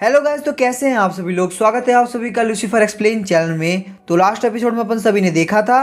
Hello guys, तो कैसे हैं आप सभी लोग। स्वागत है आप सभी का लूसीफर एक्सप्लेन चैनल में। तो लास्ट एपिसोड में अपन सभी ने देखा था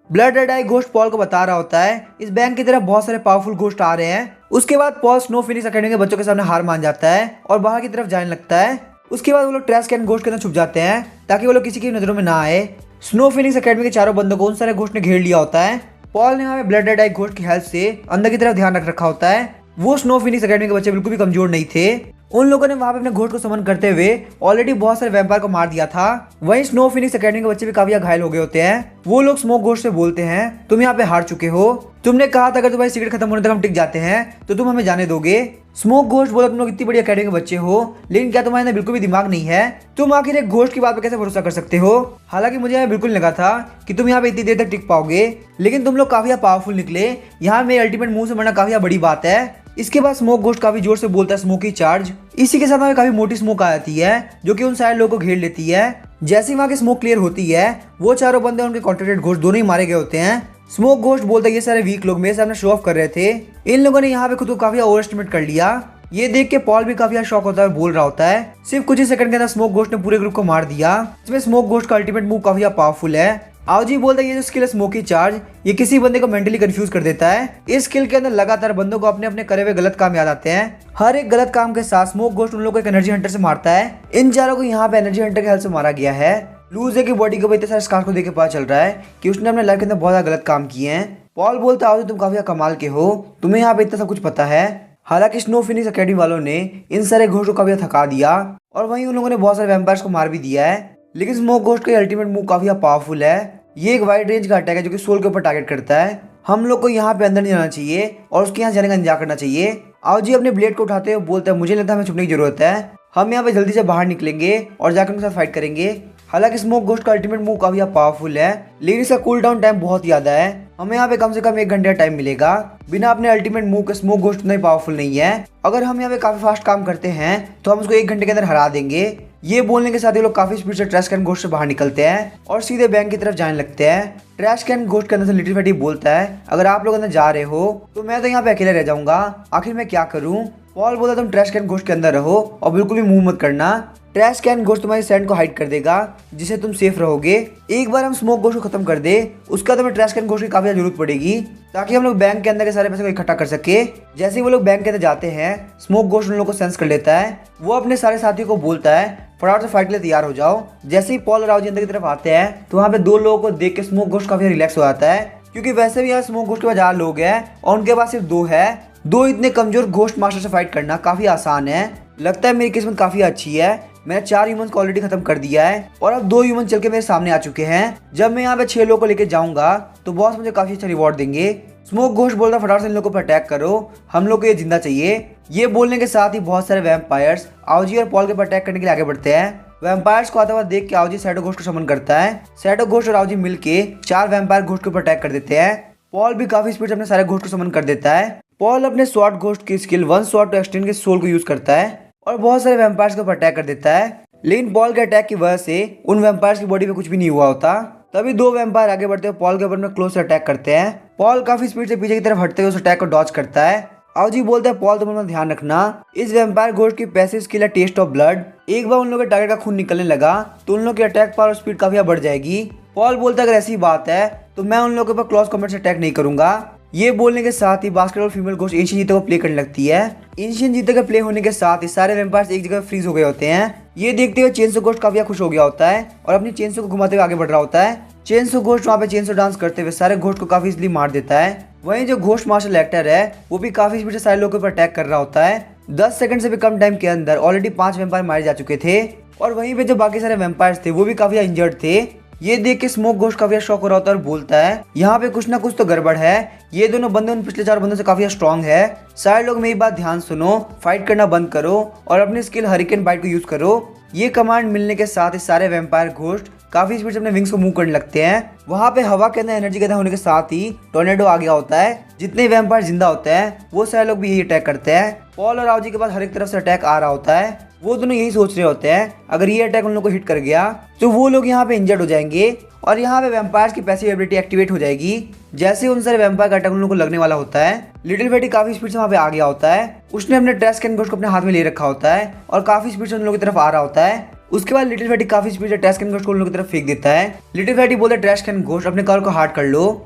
ब्लड रेड आई घोस्ट पॉल को बता रहा होता है इस बैंक की तरफ बहुत सारे पावरफुल घोस्ट आ रहे हैं। उसके बाद पॉल स्नो फिनिक्स एकेडमी के बच्चों के सामने हार मान जाता है और बाहर की तरफ जाने लगता है। उसके बाद वो लोग ट्रैश कैन घोस्ट के अंदर छुप जाते हैं ताकि वो लोग किसी की नजरों में ना आए। स्नो फिनिक्स एकेडमी के चारों बंदों को उन सारे घोस्ट ने घेर लिया होता है। पॉल ने वहाँ पे ब्लड रेड आई घोस्ट की हेल्प से अंदर की तरफ ध्यान रख रखा होता है। वो स्नो फिनिक्स एकेडमी के बच्चे बिल्कुल भी कमजोर नहीं थे। उन लोगों ने वहां पे अपने घोस्ट को समन करते हुए ऑलरेडी बहुत सारे वैम्पायर को मार दिया था। वहीं स्नो फिनिक्स एकेडमी के बच्चे भी काफी घायल हो गए होते हैं। वो लोग स्मोक घोस्ट से बोलते हैं, तुम यहाँ पे हार चुके हो। तुमने कहा था अगर तुम्हारी सिगरेट खत्म होने तक हम टिक जाते हैं तो तुम हमें जाने दोगे। स्मोक घोस्ट बोला, तुम लोग इतनी बड़ी एकेडमी के बच्चे हो लेकिन क्या तुम्हारे अंदर बिल्कुल भी दिमाग नहीं है। तुम आखिर एक घोस्ट की बात पे कैसे भरोसा कर सकते हो। हालांकि मुझे बिल्कुल लगा था कि तुम यहाँ पे इतनी देर तक टिक पाओगे, लेकिन तुम लोग काफी पावरफुल निकले। यहाँ मेरे अल्टीमेट मुंह से मरना काफी बड़ी बात है। इसके बाद स्मोक घोस्ट काफी जोर से बोलता है, स्मोकी चार्ज। इसी के साथ हमें काफी मोटी स्मोक आ जाती है जो कि उन सारे लोगों को घेर लेती है। जैसे ही वहां की स्मोक क्लियर होती है वो चारों बंदे उनके कॉन्ट्रैक्टेड घोस्ट दोनों ही मारे गए होते हैं। स्मोक घोस्ट बोलता है, ये सारे वीक लोग मेरे सामने शो ऑफ कर रहे थे। इन लोगों ने यहाँ पे खुद को काफी ओवर एस्टिमेट कर लिया। ये देख के पॉल भी काफी शॉक होता है और बोल रहा होता है। सिर्फ कुछ ही सेकंड के अंदर स्मोक घोस्ट ने पूरे ग्रुप को मार दिया। इसमें स्मोक घोस्ट का अल्टीमेट मूव काफी पावरफुल है। आवजी बोलता है, ये जो स्किल है स्मोकी चार्ज, ये किसी बंदे को मेंटली कंफ्यूज कर देता है। इस स्किल के अंदर लगातार बंदों को अपने अपने करे हुए गलत काम याद आते हैं। हर एक गलत काम के साथ स्मोक घोस्ट उन लोगों को एक एनर्जी हंटर से मारता है। इन चारों को यहाँ पे एनर्जी हंटर के हेल्प से मारा गया है। लूजे की बॉडी के ऊपर इतने सारे स्कार्स को देख के पता चल रहा है कि उसने अपने लाइफ के अंदर बहुत ज्यादा गलत काम किए हैं। पॉल बोलता है, तुम काफी कमाल के हो, तुम्हें यहाँ पे इतना सब कुछ पता है। हालांकि स्नो फिनिक्स एकेडमी वालों ने इन सारे घोस्ट को काफी थका दिया और वहीं उन लोगों ने बहुत सारे वैम्पायर्स को मार भी दिया है। लेकिन स्मोक घोस्ट का अल्टीमेट मूव काफी पावरफुल है। ये एक वाइड रेंज का अटैक है जो कि सोल के ऊपर टारगेट करता है। हम लोग को यहाँ पे अंदर नहीं जाना चाहिए और उसके यहाँ जाने का इंतजार करना चाहिए। आओजी अपने ब्लेड को उठाते हुए बोलता है, मुझे लगता है हमें छुपने की जरूरत है। हम यहाँ पे जल्दी से बाहर निकलेंगे और जाकर उनके साथ फाइट करेंगे। हालांकि स्मोक घोस्ट का अल्टीमेट मूव काफी पावरफुल है, लेकिन इसका कूल डाउन टाइम बहुत ज्यादा है। हमें यहाँ पे कम से कम 1 घंटे का टाइम मिलेगा। बिना अपने अल्टीमेट मूव के स्मोक घोस्ट उतना ही पावरफुल नहीं है। अगर हम यहाँ पे काफी फास्ट काम करते हैं तो हम उसको 1 घंटे के अंदर हरा देंगे। ये बोलने के साथ ये लोग काफी स्पीड से ट्रैश कैन घोस्ट से बाहर निकलते हैं और सीधे बैंक की तरफ जाने लगते हैं। ट्रैश कैन घोस्ट के अंदर से लिटिल फैटी बोलता है, अगर आप लोग अंदर जा रहे हो तो मैं तो यहाँ पे अकेले रह जाऊंगा, आखिर मैं क्या करूँ। पॉल बोला, तुम ट्रैश कैन घोस्ट के अंदर रहो और बिल्कुल भी मूव मत करना। ट्रैश कैन घोस्ट तुम्हारी सैंड को हाइड कर देगा जिससे तुम सेफ रहोगे। एक बार हम स्मोक घोस्ट को खत्म कर दे उसका तो हमें ट्रैश कैन घोस्ट की काफी जरूरत पड़ेगी ताकि हम लोग बैंक के अंदर के सारे पैसे को इकट्ठा कर सके। जैसे ही वो लोग बैंक के अंदर जाते हैं स्मोक घोस्ट उन लोगों को सेंस कर लेता है। वो अपने सारे साथियों को बोलता है, फटाफट से फाइट के लिए तैयार हो जाओ। जैसे ही पॉल और रावजी अंदर की तरफ आते हैं तो वहाँ पे 2 लोगों को देख के स्मोक घोस्ट काफी रिलैक्स हो जाता है, क्योंकि वैसे भी यहाँ स्मोक घोस्ट के पास 4 लोग हैं और उनके पास सिर्फ 2 है। 2 इतने कमजोर घोस्ट मास्टर से फाइट करना काफी आसान है। लगता है मेरी किस्मत काफी अच्छी है, मैंने 4 ह्यूमंस को ऑलरेडी खत्म कर दिया है और अब 2 ह्यूमन चल के मेरे सामने आ चुके हैं। जब मैं यहाँ पे 6 लोगों को लेके जाऊंगा तो बॉस मुझे काफी अच्छा रिवॉर्ड देंगे। स्मोक घोस्ट बोलता, फटाफट से इन लोगों पर अटैक करो, हम लोग को ये जिंदा चाहिए। ये बोलने के साथ ही बहुत सारे वैम्पायर्स आवजी और पॉल के ऊपर अटैक करने के लिए आगे बढ़ते हैं। वैम्पायर्स को आता हुआ देख के आवजी शैडो घोस्ट को समन करता है। शैडो घोस्ट और आवजी मिलके 4 वैम्पायर घोस्ट के ऊपर अटैक कर देते हैं। पॉल भी काफी स्पीड से अपने सारे घोस्ट को समन कर देता है। पॉल अपने स्वॉर्ड घोस्ट की स्किल 1 स्वॉर्ड टू एक्सटेंड के सोल को यूज करता है और बहुत सारे वैम्पायर्स के ऊपर अटैक कर देता है। लेकिन पॉल के अटैक की वजह से उन वैम्पायर्स की बॉडी पे कुछ भी नहीं हुआ होता। तभी 2 वैम्पायर आगे बढ़ते हुए पॉल के ऊपर में क्लोज से अटैक करते हैं। पॉल काफी स्पीड से पीछे की तरफ हटते हुए उस अटैक को डॉज करता है। आवजी बोलता है, पॉल तुम अपना ध्यान रखना, इस वैम्पायर घोस्ट की पैसिव स्किल है टेस्ट ऑफ ब्लड। एक बार उन लोगों के टारगेट का खून निकलने लगा तो उन लोगों की अटैक पावर और स्पीड काफी बढ़ जाएगी। पॉल बोलता है, अगर ऐसी बात है तो मैं उन लोगों के ऊपर क्लोज कॉम्बैट से अटैक नहीं करूंगा। ये बोलने के साथ ही बास्केटबॉल फीमेल घोस्ट एशियन जीते को प्ले करने लगती है। एशियन जीते का प्ले होने के साथ ही सारे वैम्पायर्स एक जगह फ्रीज हो गए होते हैं। ये देखते हुए चेनसो घोस्ट काफी खुश हो गया होता है और अपनी चेनसो को घुमाते हुए आगे बढ़ रहा होता है। चेनसो घोस्ट वहाँ पे चेनसो डांस करते हुए सारे घोस्ट को काफी इजीली मार देता है। वहीं जो घोस्ट मार्शल एक्टर है वो भी काफी स्पीड से सारे लोगों के ऊपर अटैक कर रहा होता है। 10 सेकंड से भी कम टाइम के अंदर ऑलरेडी 5 वैम्पायर मारे जा चुके थे और वहीं पे जो बाकी सारे वैम्पायर्स थे वो भी काफी इंजर्ड थे। ये देख के स्मोक घोस्ट काफी शॉक हो रहा होता है और बोलता है, यहाँ पे कुछ ना कुछ तो गड़बड़ है। ये दोनों बंदे उन पिछले 4 बंदों से काफी स्ट्रॉन्ग है। सारे लोग मेरी बात ध्यान सुनो, फाइट करना बंद करो और अपनी स्किल हरिकेन बाइट को यूज करो। ये कमांड मिलने के साथ ही सारे वैम्पायर घोस्ट काफी स्पीड से अपने विंग्स को मूव करने लगते हैं। वहाँ पे हवा के अंदर एनर्जी पैदा होने के साथ ही टोर्नेडो आ गया होता है। जितने वैम्पायर जिंदा होते हैं वो सारे लोग भी यही अटैक करते हैं। पॉल और आवजी के पास हर एक तरफ से अटैक आ रहा होता है। वो दोनों यही सोच रहे होते हैं अगर ये अटैक उन लोगों को हिट कर गया तो वो लोग यहाँ पे इंजर्ड हो जाएंगे और यहाँ पे वैम्पायर्स की पैसिव एबिलिटी एक्टिवेट हो जाएगी। जैसे उन सारे वैम्पायर का अटैक उन लोगों को लगने वाला होता है, लिटिल फैटी काफी स्पीड से वहाँ पे आ गया होता है। उसने अपने ट्रैश कैन घोस्ट को अपने हाथ में ले रखा होता है और काफी स्पीड से उन लोगों की तरफ आ रहा होता है। उसके बाद लिटिल फैटी काफी स्पीड से ट्रैश कैन घोस्ट को उन लोगों की तरफ फेंक देता है। लिटिल फैटी बोलता है ट्रैश कैन घोस्ट अपने कवर को हार्ड कर लो।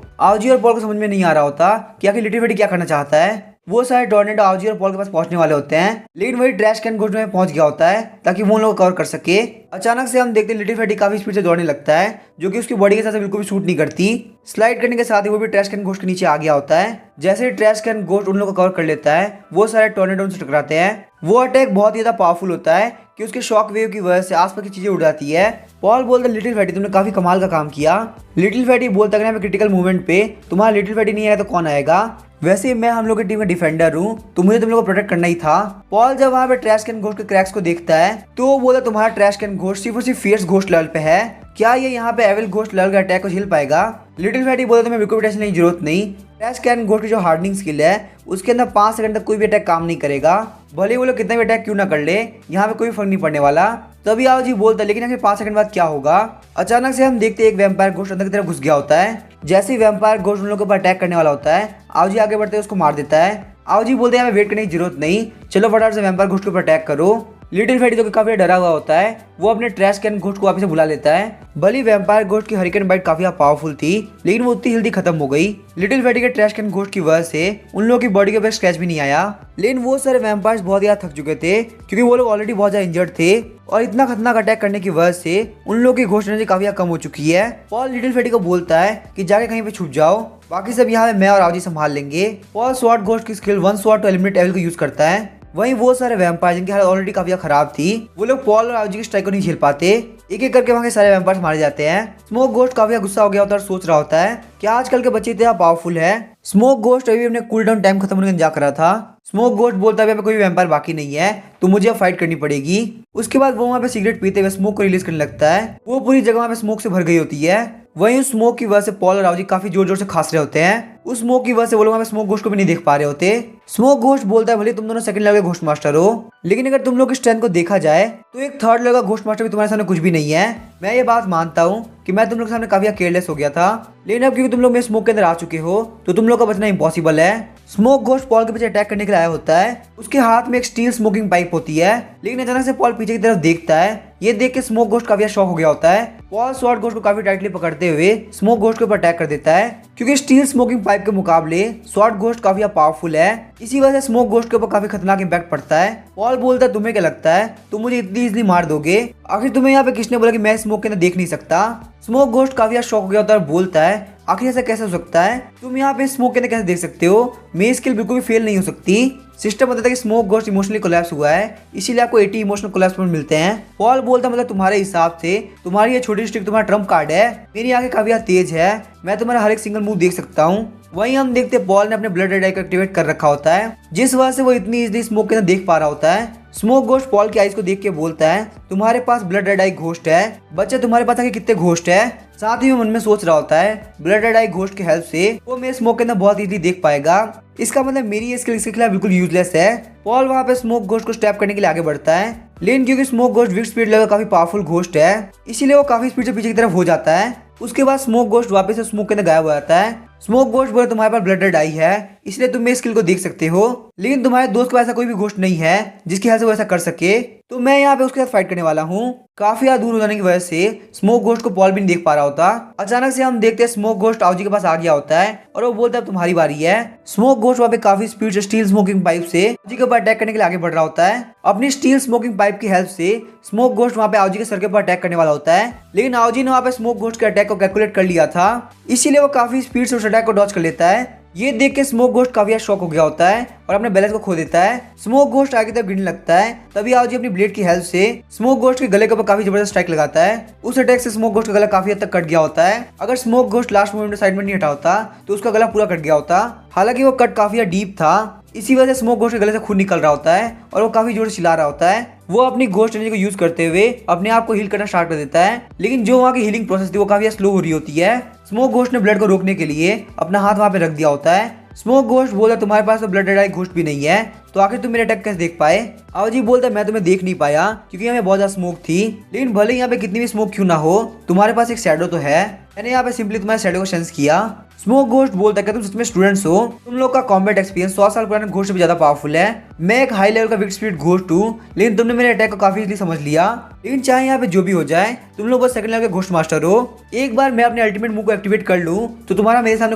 आवजी और पॉल को समझ में नहीं आ रहा होता कि आखिर लिटिल फैटी क्या करना चाहता है। वो सारे टॉर्नेडो आवजी और पॉल के पास पहुंचने वाले होते हैं, लेकिन वही ट्रैश कैन घोस्ट में पहुंच गया होता है ताकि वो उन लोगों को कवर कर सके। अचानक से हम देखते हैं लिटिल फैटी काफी स्पीड से दौड़ने लगता है, जो कि उसकी बॉडी के साथ बिल्कुल भी सूट नहीं करती। स्लाइड करने के साथ ही वो भी ट्रैश कैन घोस्ट के नीचे आ गया होता है। जैसे ही ट्रैश कैन घोस्ट उन लोगों को कवर कर लेता है, वो सारे टॉर्नेडो से टकराते हैं। वो अटैक बहुत ही ज्यादा पावरफुल होता है कि उसके शॉक वेव की वजह से आसपास की चीजें उड़ जाती है। पॉल बोलता है लिटिल फैटी तुमने काफी कमाल का काम किया। लिटिल फैटी बोलता है क्रिटिकल मूवमेंट पे तुम्हारा लिटिल फैटी नहीं आया तो कौन आएगा। वैसे मैं हम लोग की टीम का डिफेंडर हूँ तो मुझे तुम लोग को प्रोटेक्ट करना ही था। पॉल जब वहाँ पे ट्रैश कैन घोस्ट के क्रैक्स को देखता है तो वो बोलता तुम्हारा ट्रैश कैन घोस्ट सिर्फ और सिर्फ फियर्स घोस्ट लेवल पे है, क्या ये यहाँ पे एविल घोस्ट लेवल के अटैक को झेल पाएगा। लिटिल फैटी बोलता तुम्हें बिल्कुल भी टेंशन की जरूरत नहीं। ट्रैश कैन घोस्ट की जो हार्डनिंग स्किल है उसके अंदर 5 सेकंड तक कोई भी अटैक काम नहीं करेगा, भले वो लोग कितना भी अटैक क्यों ना कर ले, यहाँ पे कोई फर्क नहीं पड़ने वाला। तभी आओ जी बोलता है लेकिन आखिर 5 सेकंड बाद क्या होगा। अचानक से हम देखते हैं एक वैम्पायर घोस्ट अंदर की तरफ घुस गया होता है। जैसे ही वैम्पायर घोस्ट उन लोगों के ऊपर अटैक करने वाला होता है, आओ जी आगे बढ़ते उसको मार देता है। आओ जी बोलते हैं हमें वेट करने की जरूरत नहीं, चलो फटाफट से वैम्पायर घोस्ट के ऊपर अटैक करो। लिटिल फैटी जो कि काफी डरा हुआ होता है, वो अपने ट्रैश कैन घोस्ट को वापस से बुला लेता है। भले वैम्पायर घोस्ट की हरिकेन बाइट काफी पावरफुल थी, लेकिन वो उतनी जल्दी खत्म हो गई। लिटिल फैटी के ट्रैश कैन घोस्ट की वजह से उन लोगों की बॉडी के ऊपर स्क्रैच भी नहीं आया, लेकिन वो सारे वैम्पायर्स बहुत ज्यादा थक चुके थे क्योंकि वो लोग ऑलरेडी बहुत ज्यादा इंजर्ड थे और इतना खतरनाक अटैक करने की वजह से उन लोगों की घोस्ट एनर्जी काफी कम हो चुकी है। पॉल लिटिल फैटी को बोलता है कि जाके कहीं पे छुप जाओ, बाकी सब यहाँ पे मैं और आवजी संभाल लेंगे। पॉल स्वॉर्ड घोस्ट की skill one sword to eliminate evil को यूज करता है। वहीं वो सारे वैम्पायर जिनकी हालत ऑलरेडी काफी खराब थी, वो लोग पॉल और आवजी की स्ट्राइक को नहीं झेल पाते। एक एक करके वहाँ के सारे वैम्पायर मारे जाते हैं। स्मोक घोस्ट काफी गुस्सा हो गया होता है और सोच रहा होता है कि आजकल के बच्चे इतना पावरफुल है। स्मोक घोस्ट अभी अपने कूल डाउन टाइम खत्म होने का इंतजार कर रहा था। स्मोक घोस्ट बोलता है कोई वैम्पायर बाकी नहीं है तो मुझे अब फाइट करनी पड़ेगी। उसके बाद वो वहाँ पे सिगरेट पीते हुए स्मोक को रिलीज करने लगता है। वो पूरी जगह वहाँ पे स्मोक से भर गई होती है। वहीं उस स्मोक की वजह से पॉल और आवजी काफी जोर जोर से खांस रहे होते हैं। उस स्मोक की वजह से वो लोग वहाँ पे स्मोक घोस्ट को भी नहीं देख पा रहे होते। स्मोक घोस्ट बोलता है भले तुम दोनों सेकंड लेवल के घोस्ट मास्टर हो, लेकिन अगर तुम लोग की स्ट्रेंथ को देखा जाए तो एक थर्ड लेवल का घोस्ट मास्टर भी तुम्हारे सामने कुछ भी नहीं है। मैं ये बात मानता हूँ कि मैं तुम लोग के सामने काफी केयरलेस हो गया था, लेकिन अब क्योंकि तुम लोग मेरे स्मोक के अंदर आ चुके हो तो तुम लोग का बचना इम्पॉसिबल है। स्मोक घोस्ट पॉल के पीछे अटैक करने के लिए आया होता है। उसके हाथ में एक स्टील स्मोकिंग पाइप होती है, लेकिन अचानक से पॉल पीछे की तरफ देखता है। ये देख के स्मोक घोस्ट काफी शॉक हो गया होता है। पॉल स्वॉर्ड घोस्ट को काफी टाइटली पकड़ते हुए स्मोक घोस्ट के ऊपर अटैक कर देता है, क्योंकि स्टील स्मोकिंग पाइप के मुकाबले स्वॉर्ड घोस्ट काफी पावरफुल है। इसी वजह से स्मोक घोस्ट के ऊपर काफी खतरनाक इंपैक्ट पड़ता है। पॉल बोलता है तुम्हें क्या लगता है तुम मुझे इतनी इजीली मार दोगे, आखिर तुम्हें यहाँ पे किसने बोला कि मैं स्मोक के अंदर देख नहीं सकता। स्मोक घोस्ट काफी शॉक हो गया होता है और बोलता है आखिर ऐसा कैसे हो सकता है, तुम यहाँ पे स्मोक के अंदर कैसे देख सकते हो, मेरी स्किल बिल्कुल भी फेल नहीं हो सकती। सिस्टम बताता है कि स्मोक घोस्ट इमोशनली कोलैप्स हुआ है, इसीलिए आपको 80 इमोशनल कोलैप्स पॉइंट मिलते हैं। पॉल बोलता मतलब तुम्हारे हिसाब से तुम्हारी ये छोटी स्टिक तुम्हारा ट्रम्प कार्ड है, मेरी आंखें काफी तेज है, मैं तुम्हारा हर एक सिंगल मूव देख सकता हूँ। वहीं हम देखते पॉल ने अपने ब्लड रेड आई को एक्टिवेट कर रखा होता है, जिस वजह से वो इतनी इजीली स्मोक के अंदर देख पा रहा होता है। स्मोक घोस्ट पॉल की आइज को देख के बोलता है तुम्हारे पास ब्लड रेड आई घोस्ट है, बच्चा तुम्हारे पास आगे कितने घोस्ट है। साथ ही वो मन में सोच रहा होता है ब्लड रेड आई घोस्ट की हेल्प से वो मेरे स्मोक के अंदर बहुत इजीली देख पाएगा, इसका मतलब मेरी ये स्किल इसके खिलाफ बिल्कुल यूजलेस है। पॉल वहाँ पे स्मोक घोस्ट को स्टैप करने के लिए आगे बढ़ता है, लेकिन क्योंकि smoke ghost weak speed level काफी पावरफुल घोस्ट है, इसीलिए वो काफी स्पीड से पीछे की तरफ हो जाता है। उसके बाद स्मोक घोस्ट वापस से स्मोक के अंदर गायब हो जाता है। स्मोक घोस्ट बोले तुम्हारे पास ब्लड रेड आई है, इसलिए तुम मेरी स्किल को देख सकते हो, लेकिन तुम्हारे दोस्त के पास ऐसा कोई भी घोस्ट नहीं है जिसकी हेल्प से वो ऐसा कर सके, तो मैं यहाँ पे उसके साथ फाइट करने वाला हूँ। काफी ज्यादा दूर हो जाने की वजह से स्मोक घोस्ट को पॉल भी नहीं देख पा रहा होता। अचानक से हम देखते हैं स्मोक घोस्ट आवजी के पास आ गया होता है और वो बोलता है तुम्हारी बारी है। स्मोक घोस्ट वहाँ पे काफी स्पीड से स्टील स्मोकिंग पाइप से आवजी के ऊपर अटैक करने के लिए आगे बढ़ रहा होता है। अपनी स्टील स्मोकिंग पाइप की हेल्प से स्मोक घोस्ट वहाँ पे आवजी के सर के ऊपर अटैक करने वाला होता है, लेकिन आवजी ने वहाँ पे स्मोक घोस्ट के अटैक को कैलकुलेट कर लिया था, इसीलिए वो काफी स्पीड से उस अटैक को डॉज कर लेता है। ये देख के स्मोक घोस्ट काफी शॉक हो गया होता है और अपने बैलेंस को खो देता है। स्मोक घोस्ट आगे तरफ गिरने लगता है, तभी आवजी अपनी ब्लेड की हेल्प से स्मोक घोस्ट के गले के ऊपर काफी जबरदस्त स्ट्राइक लगाता है। उस अटैक से स्मोक घोस्ट का गला काफी हद तक कट गया होता है। अगर स्मोक घोस्ट लास्ट मोमेंट में साइड में नहीं हटा होता तो उसका गला पूरा कट गया होता। हालांकि वो कट काफी डीप था, इसी वजह से स्मोक घोस्ट के गले से खून निकल रहा होता है और वो काफी जोर से चिल्ला रहा होता है। वो अपनी घोस्ट एनर्जी को यूज करते हुए अपने आप को हील करना स्टार्ट कर देता है, लेकिन जो वहाँ की हीलिंग प्रोसेस थी वो काफी स्लो हो रही होती है। स्मोक घोस्ट ने ब्लड को रोकने के लिए अपना हाथ वहाँ पे रख दिया होता है। स्मोक घोस्ट बोला तुम्हारे पास तो ब्लड रेड आई घोस्ट भी नहीं है, तो आखिर तुम मेरे अटैक कैसे देख पाए? आवजी बोलता है मैं तुम्हें देख नहीं पाया क्योंकि यहाँ पे बहुत ज्यादा स्मोक थी, लेकिन भले यहाँ पे कितनी भी स्मोक क्यों ना हो तुम्हारे पास एक शैडो तो है। मैंने यहाँ पे सिंपली तुम्हारे शैडो को सेंस किया। स्मोक घोस्ट बोलता है कि तुम सच में स्टूडेंट्स हो? तुम लोग का कॉम्बैट एक्सपीरियंस 100 साल पुराने घोस्ट से भी ज्यादा पावरफुल है। मैं एक हाई लेवल का विक्ट स्पीड घोस्ट हूँ, लेकिन तुमने मेरे अटैक को काफी इजीली समझ लिया। लेकिन चाहे यहाँ पे जो भी हो जाए तुम लोग बस सेकंड लेवल के घोस्ट मास्टर हो। एक बार मैं अपने अल्टीमेट मूव को एक्टिवेट कर लूँ तो तुम्हारा मेरे सामने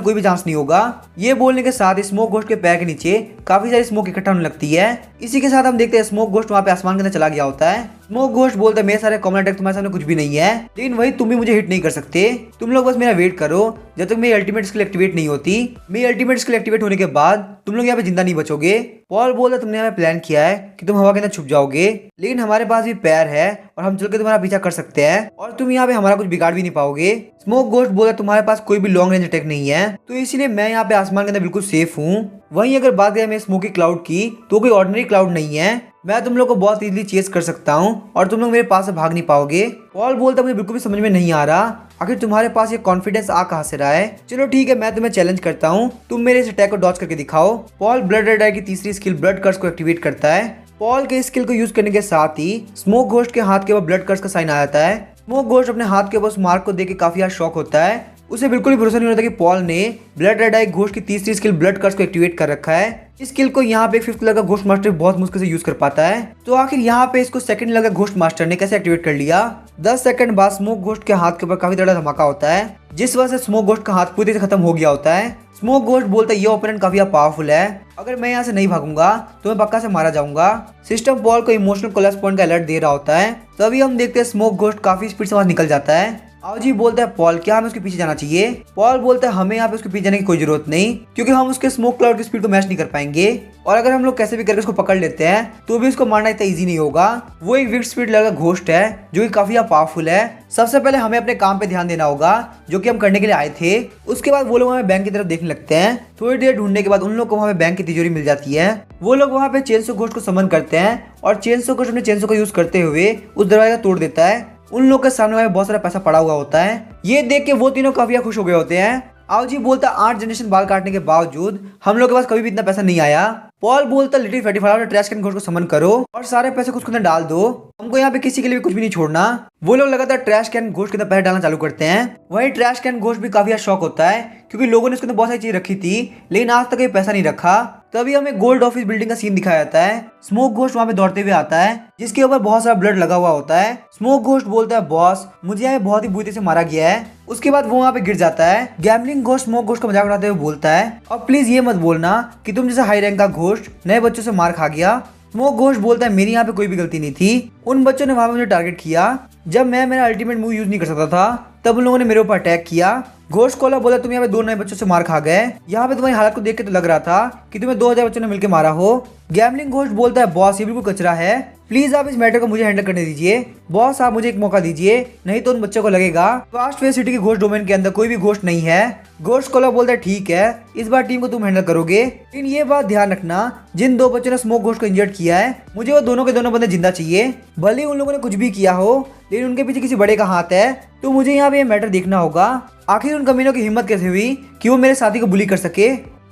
कोई भी चांस नहीं होगा। ये बोलने के साथ ही स्मोक घोस्ट के पैर के नीचे काफी सारी स्मोक इकट्ठा होने लगती है। इसी के साथ हम देखते हैं स्मोक घोस्ट वहाँ पे आसमान के अंदर चला गया होता है। स्मोक घोस्ट बोलता है मेरे सारे कॉमन अटैक तुम्हारे सामने कुछ भी नहीं है, लेकिन वही तुम भी मुझे हिट नहीं कर सकते। तुम लोग बस मेरा वेट करो जब तक मेरी अल्टीमेट स्किल एक्टिवेट नहीं होती। मेरी अल्टीमेट स्किल एक्टिवेट होने के बाद तुम लोग यहाँ पे जिंदा नहीं बचोगे। पॉल बोलता है तुमने यहाँ पे प्लान किया है कि तुम हवा के अंदर छुप जाओगे, लेकिन हमारे पास भी पैर है और हम चल के तुम्हारा पीछा कर सकते हैं और तुम यहाँ पे हमारा कुछ बिगाड़ भी नहीं पाओगे। स्मोक घोस्ट बोलता है तुम्हारे पास कोई भी लॉन्ग रेंज अटैक नहीं है, तो इसीलिए मैं यहाँ पे आसमान के अंदर बिल्कुल सेफ हूँ। वहीं अगर बात करें मैं स्मोकी क्लाउड की, तो कोई ऑर्डिनरी क्लाउड नहीं है। मैं तुम लोग को बहुत इजीली चेस कर सकता हूँ और तुम लोग मेरे पास से भाग नहीं पाओगे। पॉल बोलता मुझे बिल्कुल भी समझ में नहीं आ रहा आखिर तुम्हारे पास ये कॉन्फिडेंस आ कहाँ से रहा है। चलो ठीक है, मैं तुम्हें चैलेंज करता हूँ, तुम मेरे इस अटैक को डॉज करके दिखाओ। पॉल ब्लड रेड आई की तीसरी स्किल ब्लड कर्स को एक्टिवेट करता है। पॉल के स्किल को यूज करने के साथ ही स्मोक घोस्ट के हाथ के ऊपर ब्लड कर्स का साइन आ जाता है। स्मोक घोस्ट अपने हाथ के ऊपर उस मार्क को देख के काफी ज्यादा शॉक होता है। उसे बिल्कुल भी भरोसा नहीं होता कि पॉल ने ब्लड रेड आई घोस्ट की तीसरी स्किल ब्लड कर्स को एक्टिवेट कर रखा है। इस स्किल को यहाँ पे एक 5th लेवल का घोस्ट मास्टर बहुत मुश्किल से यूज कर पाता है। तो आखिर यहाँ पे इसको 2nd लेवल का घोस्ट मास्टर ने कैसे एक्टिवेट कर लिया? 10 सेकंड बाद स्मोक घोस्ट के हाथ के ऊपर काफी बड़ा धमाका होता है, जिस वजह से स्मोक घोस्ट का हाथ पूरी तरह से खत्म हो गया होता है। स्मोक घोस्ट बोलता है ये ओपोनेंट काफी पावरफुल है, अगर मैं यहाँ से नहीं भागूंगा तो मैं पक्का से मारा जाऊंगा। सिस्टम पॉल को इमोशनल कोलैप्स पॉइंट का अलर्ट दे रहा होता है। तभी हम देखते हैं स्मोक घोस्ट काफी स्पीड से वहां निकल जाता है। आवजी बोलता है पॉल क्या हमें उसके पीछे जाना चाहिए? पॉल बोलता है हमें यहाँ पे उसके पीछे जाने की कोई जरूरत नहीं, क्योंकि हम उसके स्मोक क्लाउड की स्पीड को मैच नहीं कर पाएंगे और अगर हम लोग कैसे भी करके उसको पकड़ लेते हैं तो भी उसको मारना इतना इजी नहीं होगा। वो एक विक्ट स्पीड लेवल का घोस्ट है जो कि काफी पावरफुल है। सबसे पहले हमें अपने काम पे ध्यान देना होगा जो कि हम करने के लिए आए थे। उसके बाद वो लोग हमें बैंक की तरफ देखने लगते हैं। थोड़ी देर ढूंढने के बाद उन लोग को वहाँ पे बैंक की तिजोरी मिल जाती है। वो लोग वहाँ पे चेनसो घोस्ट को समन करते हैं और चेनसो घोस्ट अपने चेनसो का यूज करते हुए उस दरवाजा तोड़ देता है। उन लोग के सामने वहाँ बहुत सारा पैसा पड़ा हुआ होता है। ये देख के वो तीनों काफी खुश हो गए होते हैं। आवजी बोलता 8 जनरेशन बाल काटने के बावजूद हम लोग के पास कभी भी इतना पैसा नहीं आया। पॉल बोलता लिटिल फैटी फटाफट ट्रैश कैन घोस्ट को समन करो और सारे पैसे उसके अंदर डाल दो, हमको यहाँ पे किसी के लिए भी कुछ भी नहीं छोड़ना। वो लोग लगातार ट्रैश कैन घोस्ट के अंदर पैसे डालना चालू करते हैं। वही ट्रैश कैन घोस्ट भी काफी शौक होता है क्योंकि लोगों ने उसके अंदर बहुत सारी चीज रखी थी, लेकिन आज तक कोई पैसा नहीं रखा। तभी हमें गोल्ड ऑफिस बिल्डिंग का सीन दिखाया जाता है। स्मोक घोस्ट वहाँ पे दौड़ते हुए आता है जिसके ऊपर बहुत सारा ब्लड लगा हुआ होता है। स्मोक घोस्ट बोलता है बॉस मुझे यहाँ बहुत ही बुरी तरह से मारा गया है। उसके बाद वो वहाँ पे गिर जाता है। गैम्बलिंग घोस्ट स्मोक घोस्ट का मजाक उड़ाते हुए बोलता है और प्लीज ये मत बोलना कि तुम जैसा हाई रैंक का घोस्ट नए बच्चों से मार खा गया। स्मोक घोस्ट बोलता है मेरी यहाँ पे कोई भी गलती नहीं थी, उन बच्चों ने वहाँ पे मुझे टारगेट किया। जब मैं मेरा अल्टीमेट मूव यूज नहीं कर सकता था तब उन लोगों ने मेरे ऊपर अटैक किया। घोस्ट कोला बोला तुम यहाँ पे 2 नए बच्चों से मार खा गए, यहाँ पे तुम्हारी हालत को देख के तो लग रहा था कि तुम्हें 2000 बच्चों ने मिलकर मारा हो। गैम्बलिंग घोस्ट बोलता है बॉस ये बिल्कुल कचरा है, प्लीज आप इस मैटर को मुझे हैंडल करने दीजिए। बॉस आप मुझे एक मौका दीजिए, नहीं तो उन बच्चों को लगेगा फास्ट फेस सिटी के घोस्ट डोमेन के अंदर कोई भी घोस्ट नहीं है। घोस्ट कोला बोलता है ठीक है इस बार टीम को तुम हैंडल करोगे, लेकिन ये बात ध्यान रखना जिन 2 बच्चों ने स्मोक घोस्ट को इंजर्ड किया है मुझे वो दोनों के दोनों बंदे जिंदा चाहिए। भले उन लोगों ने कुछ भी किया हो लेकिन उनके पीछे किसी बड़े का हाथ है, तो मुझे यहाँ पे ये मैटर देखना होगा आखिर उन कमीनों की हिम्मत कैसे हुई कि वो मेरे साथी को बुली कर सके।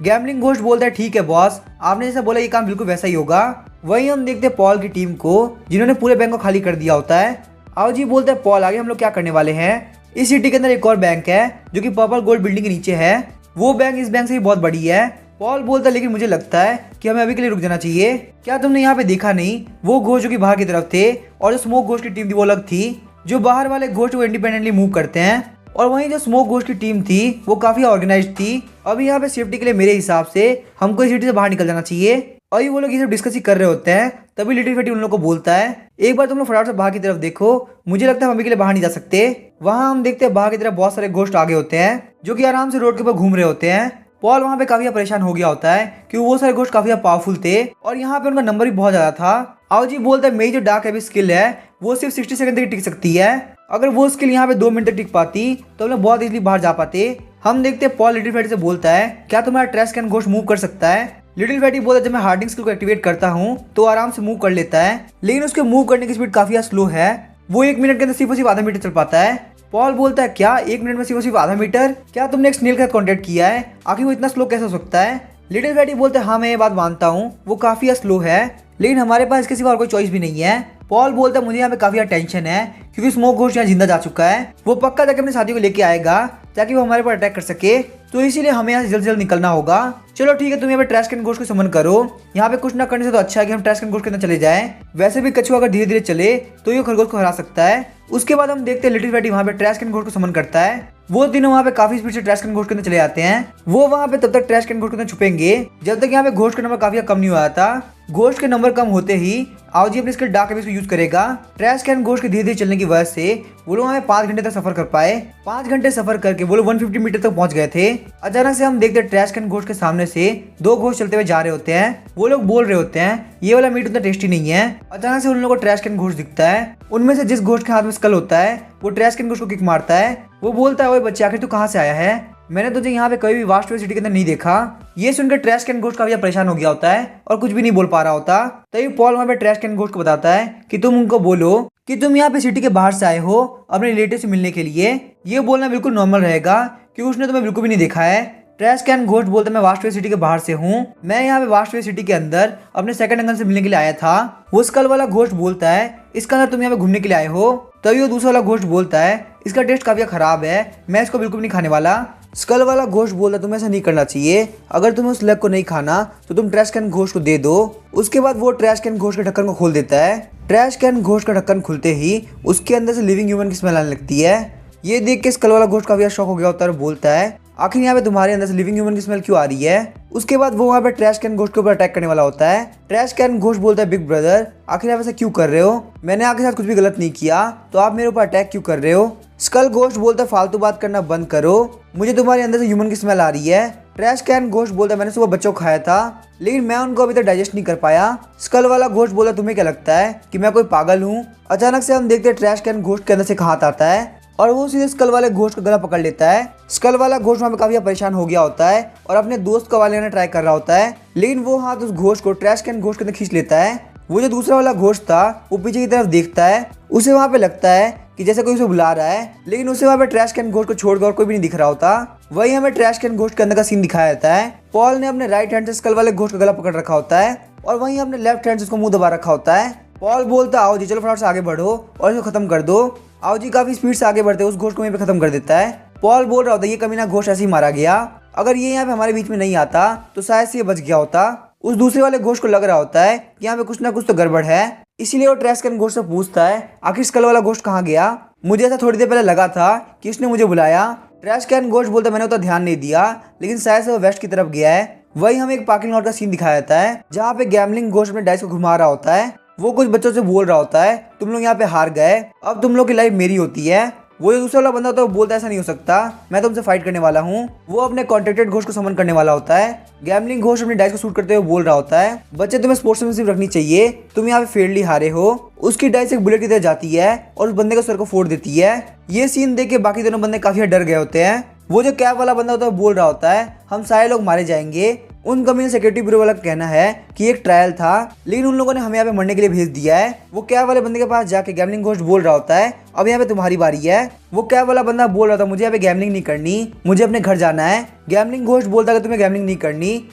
गैम्बलिंग घोस्ट बोलता है ठीक है बॉस आपने जैसा बोला ये काम बिल्कुल वैसा ही होगा। वहीं हम देखते हैं पॉल की टीम को जिन्होंने पूरे बैंक को खाली कर दिया होता है। आवजी बोलता है पॉल आगे हम लोग क्या करने वाले हैं? इस सिटी के अंदर एक और बैंक है जो कि पर्पल गोल्ड बिल्डिंग के नीचे है। वो बैंक इस बैंक से भी बहुत बड़ी है। पॉल बोलता है लेकिन मुझे लगता है कि हमें अभी के लिए रुक जाना चाहिए। क्या तुमने यहाँ पे देखा नहीं वो घोस्ट जो कि बाहर की तरफ थे और जो स्मोक घोस्ट की टीम थी वो अलग थी। जो बाहर वाले घोस्ट वो इंडिपेंडेंटली मूव करते हैं और वहीं जो स्मोक घोस्ट की टीम थी वो काफी ऑर्गेनाइज्ड थी। अभी यहाँ पे सेफ्टी के लिए मेरे हिसाब से हमको इस सिटी से बाहर निकल जाना चाहिए। अभी वो लोग ये सब डिस्कस ही कर रहे होते हैं तभी लिटिल फैटी उन लोग को बोलता है एक बार तुम लोग फटाफट से बाहर की तरफ देखो, मुझे लगता है हम अभी के लिए बाहर नहीं जा सकते। वहाँ हम देखते हैं बाहर की तरफ बहुत सारे घोस्ट आगे होते हैं जो कि आराम से रोड के ऊपर घूम रहे होते हैं। पॉल वहाँ पे काफी परेशान हो गया होता है क्योंकि वो सारे घोस्ट काफी पावरफुल थे और यहाँ पे उनका नंबर भी बहुत ज्यादा था। आवजी बोलता है मेरी जो डार्क एबिस स्किल है वो सिर्फ 60 सेकंड तक टिक सकती है, अगर वो स्किल यहाँ पे 2 मिनट तक टिक पाती तो हम लोग बहुत इजीली बाहर जा पाते। हम देखते हैं पॉल लिटिल फैटी से बोलता है क्या तुम्हारा ट्रैश कैन घोस्ट मूव कर सकता है? लिटिल फैटी बोलता है जब मैं हार्डिंग स्किल को एक्टिवेट करता हूँ तो आराम से मूव कर लेता है, लेकिन उसके मूव करने की स्पीड काफी स्लो है। वो 1 मिनट के अंदर सिर्फ आधा मीटर चल पाता है। पॉल बोलता है क्या 1 मिनट में सिर्फ आधा मीटर? क्या तुमने एक स्नेल के साथ कॉन्टेक्ट किया है? आखिर वो इतना स्लो कैसे हो सकता है? लिटिल फैटी बोलते हाँ मैं ये बात मानता हूँ, वो काफी स्लो है, लेकिन हमारे पास इसके सिवा और कोई चॉइस भी नहीं है। पॉल बोलता है मुझे यहाँ पे काफी टेंशन है क्योंकि स्मोक घोस्ट यहाँ जिंदा जा चुका है, वो पक्का जाके अपने साथी को लेके आएगा ताकि वो हमारे पर अटैक कर सके, तो इसीलिए हमें यहाँ से जल्द से जल्द निकलना होगा। चलो ठीक है, तुम यहाँ पे ट्रैश कैन घोस्ट को समन करो, यहाँ पे कुछ ना करने से तो अच्छा है कि हम ट्रैश कैन घोस्ट के अंदर चले जाएं। वैसे भी कछुआ अगर धीरे धीरे चले तो ये खरगोश को हरा सकता है। उसके बाद हम देखते हैं लिटिल फैटी वहाँ पे ट्रैश कैन घोस्ट को समन करता है। वो तीनों वहाँ पे काफी स्पीड से ट्रैश कैन घोस्ट के अंदर चले आते हैं। वो वहाँ पे तब तक ट्रैश कैन घोस्ट के अंदर छुपेंगे जब तक यहाँ पे घोस्ट का नंबर काफी कम नहीं हुआ था। घोस्ट के नंबर कम होते ही आओजी अपने स्किल डार्क एबिस को यूज करेगा। ट्रैश कैन घोस्ट के धीरे धीरे चलने की वजह से वो लोग हमें 5 घंटे तक सफर कर पाए। 5 घंटे सफर करके वो लोग 150 मीटर तक पहुंच गए थे। अचानक से हम देखते हैं ट्रैश कैन घोस्ट के सामने से 2 घोस्ट चलते हुए जा रहे होते हैं। वो लोग बोल रहे होते हैं ये वाला मीट उतना टेस्टी नहीं है। अचानक से उन लोगों को ट्रैश कैन घोस्ट दिखता है। उनमें से जिस घोस्ट के हाथ में स्कल होता है वो ट्रैश कैन घोस्ट को किक मारता है। वो बोलता है ओए बच्चे आखिर तू कहाँ से आया है, मैंने तुझे यहाँ पे कभी भी वास्ट सिटी के अंदर नहीं देखा। ये सुनकर ट्रैश कैन घोस्ट काफी परेशान हो गया होता है और कुछ भी नहीं बोल पा रहा होता। तभी पॉल वहाँ पे ट्रैश कैन घोस्ट को बताता है कि तुम उनको बोलो कि तुम यहाँ पे सिटी के बाहर से आए हो अपने रिलेटिव से मिलने के लिए। ये बोलना बिल्कुल नॉर्मल रहेगा क्योंकि उसने तुम्हें बिल्कुल भी नहीं देखा है। ट्रैश कैन घोस्ट बोलता है मैं वास्ट सिटी के बाहर से हूँ, मैं यहाँ पे वास्ट सिटी के अंदर अपने सेकंड अंकल से मिलने के लिए आया था। वो स्कल वाला घोस्ट बोलता है इसके अंदर तुम यहाँ पे घूमने के लिए आए हो। तभी वो दूसरा वाला घोस्ट बोलता है इसका टेस्ट काफी खराब है, मैं इसको बिल्कुल नहीं खाने वाला। स्कल वाला घोस्ट बोलता है तुम्हें ऐसा नहीं करना चाहिए, अगर तुम्हें उस लेग को नहीं खाना तो तुम ट्रैश कैन घोस्ट को दे दो। उसके बाद वो ट्रैश कैन घोस्ट के ढक्कन को खोल देता है। ट्रैश कैन घोस्ट का ढक्कन खुलते ही उसके अंदर से लिविंग ह्यूमन की स्मेल आने लगती है। ये देख के स्कल वाला घोस्ट काफी शॉक हो गया होता है और बोलता है आखिर यहाँ पे तुम्हारे अंदर से लिविंग ह्यूमन की स्मेल क्यों आ रही है। उसके बाद वो वहाँ पे ट्रैश कैन घोस्ट के ऊपर अटैक करने वाला होता है। ट्रैश कैन घोस्ट बोलता है बिग ब्रदर आखिर आप ऐसा क्यों कर रहे हो, मैंने आपके साथ कुछ भी गलत नहीं किया तो आप मेरे ऊपर अटैक क्यों कर रहे हो। स्कल घोस्ट बोलता है फालतू बात करना बंद करो, मुझे तुम्हारे अंदर से ह्यूमन की स्मेल आ रही है। ट्रैश कैन घोस्ट बोलता है मैंने सुबह बच्चों को खाया था लेकिन मैं उनको अभी तक डाइजेस्ट नहीं कर पाया। स्कल वाला घोस्ट बोलता तुम्हें क्या लगता है कि मैं कोई पागल हूँ। अचानक से हम देखते हैं ट्रैश कैन घोस्ट के अंदर से हाथ आता है और वो सीधे स्कल वाले घोस्ट का गला पकड़ लेता है। स्कल वाला घोस्ट वहाँ पे काफी परेशान हो गया होता है और अपने दोस्त को वाले ट्राई कर रहा होता है, लेकिन वो हाथ उस घोस्ट को ट्रैश कैन घोस्ट के अंदर खींच लेता है। वो जो दूसरा वाला घोस्ट था वो पीछे की तरफ देखता है, उसे वहाँ पे लगता है कि जैसे कोई उसे बुला रहा है, लेकिन उसे वहाँ पे ट्रैश कैन घोस्ट को छोड़कर और कोई भी नहीं दिख रहा होता। वही हमें ट्रैश कैन घोस्ट के अंदर का सीन दिखाया जाता है। पॉल ने अपने राइट हैंड से स्कल वाले घोस्ट का गला पकड़ रखा होता है और वहीं अपने लेफ्ट हैंड से उसको मुंह दबा रखा होता है। पॉल बोलता आओ जी चलो फटाफट से आगे बढ़ो और इसको खत्म कर दो। आओ जी काफी स्पीड से आगे बढ़ते उस घोस्ट को वहीं पे खत्म कर देता है। पॉल बोल रहा होता है ये कमीना घोस्ट ऐसे ही मारा गया, अगर ये यहाँ पे हमारे बीच में नहीं आता तो शायद से ये बच गया होता। उस दूसरे वाले घोस्ट को लग रहा होता है कि यहाँ पे कुछ ना कुछ तो गड़बड़ है, इसीलिए वो ट्रैश कैन घोस्ट से पूछता है आखिर स्कल वाला घोस्ट कहाँ गया, मुझे ऐसा थोड़ी देर पहले लगा था कि उसने मुझे बुलाया। ट्रैश कैन घोस्ट बोलता मैंने उतना ध्यान नहीं दिया लेकिन शायद से वो वेस्ट की तरफ गया है। वही हमें एक पार्किंग लॉट का सीन दिखाया जाता है जहाँ पे गैम्बलिंग घोस्ट अपने डाइस को घुमा रहा होता है। वो कुछ बच्चों से बोल रहा होता है तुम लोग यहाँ पे हार गए, अब तुम लोग की लाइफ मेरी होती है। वो जो दूसरा वाला बंदा होता है वो बोलता है ऐसा नहीं हो सकता, मैं तुमसे फाइट करने वाला हूँ। वो अपने कॉन्ट्रैक्टेड घोस्ट को समन करने वाला होता है। गैम्बलिंग घोस्ट अपने डाइस को शूट करते हुए बोल रहा होता है बच्चे तुम्हें स्पोर्ट्समैनशिप रखनी चाहिए, तुम यहाँ पे फेयरली हारे हो। उसकी डाइस एक बुलेट की तरह जाती है और उस बंदे के सर को फोड़ देती है। ये सीन देख के बाकी दोनों बंदे काफी डर गए होते हैं। वो जो कैब वाला बंदा होता है बोल रहा होता है हम सारे लोग मारे जाएंगे। उन कमीने सिक्योरिटी ब्यूरो वाला का कहना है कि एक ट्रायल था लेकिन उन लोगों ने हमें यहाँ पे मरने के लिए भेज दिया है। वो कैब वाले बंदे के पास जाके गैम्बलिंग घोस्ट बोल रहा होता है अब यहाँ पे तुम्हारी बारी है। वो कैब वाला बंदा बोल रहा था मुझे यहाँ पे गैम्बलिंग नहीं करनी, मुझे अपने घर जाना है। गैम्बलिंग घोस्ट बोलता है कि तुम्हें गैम्बलिंग नहीं करनी,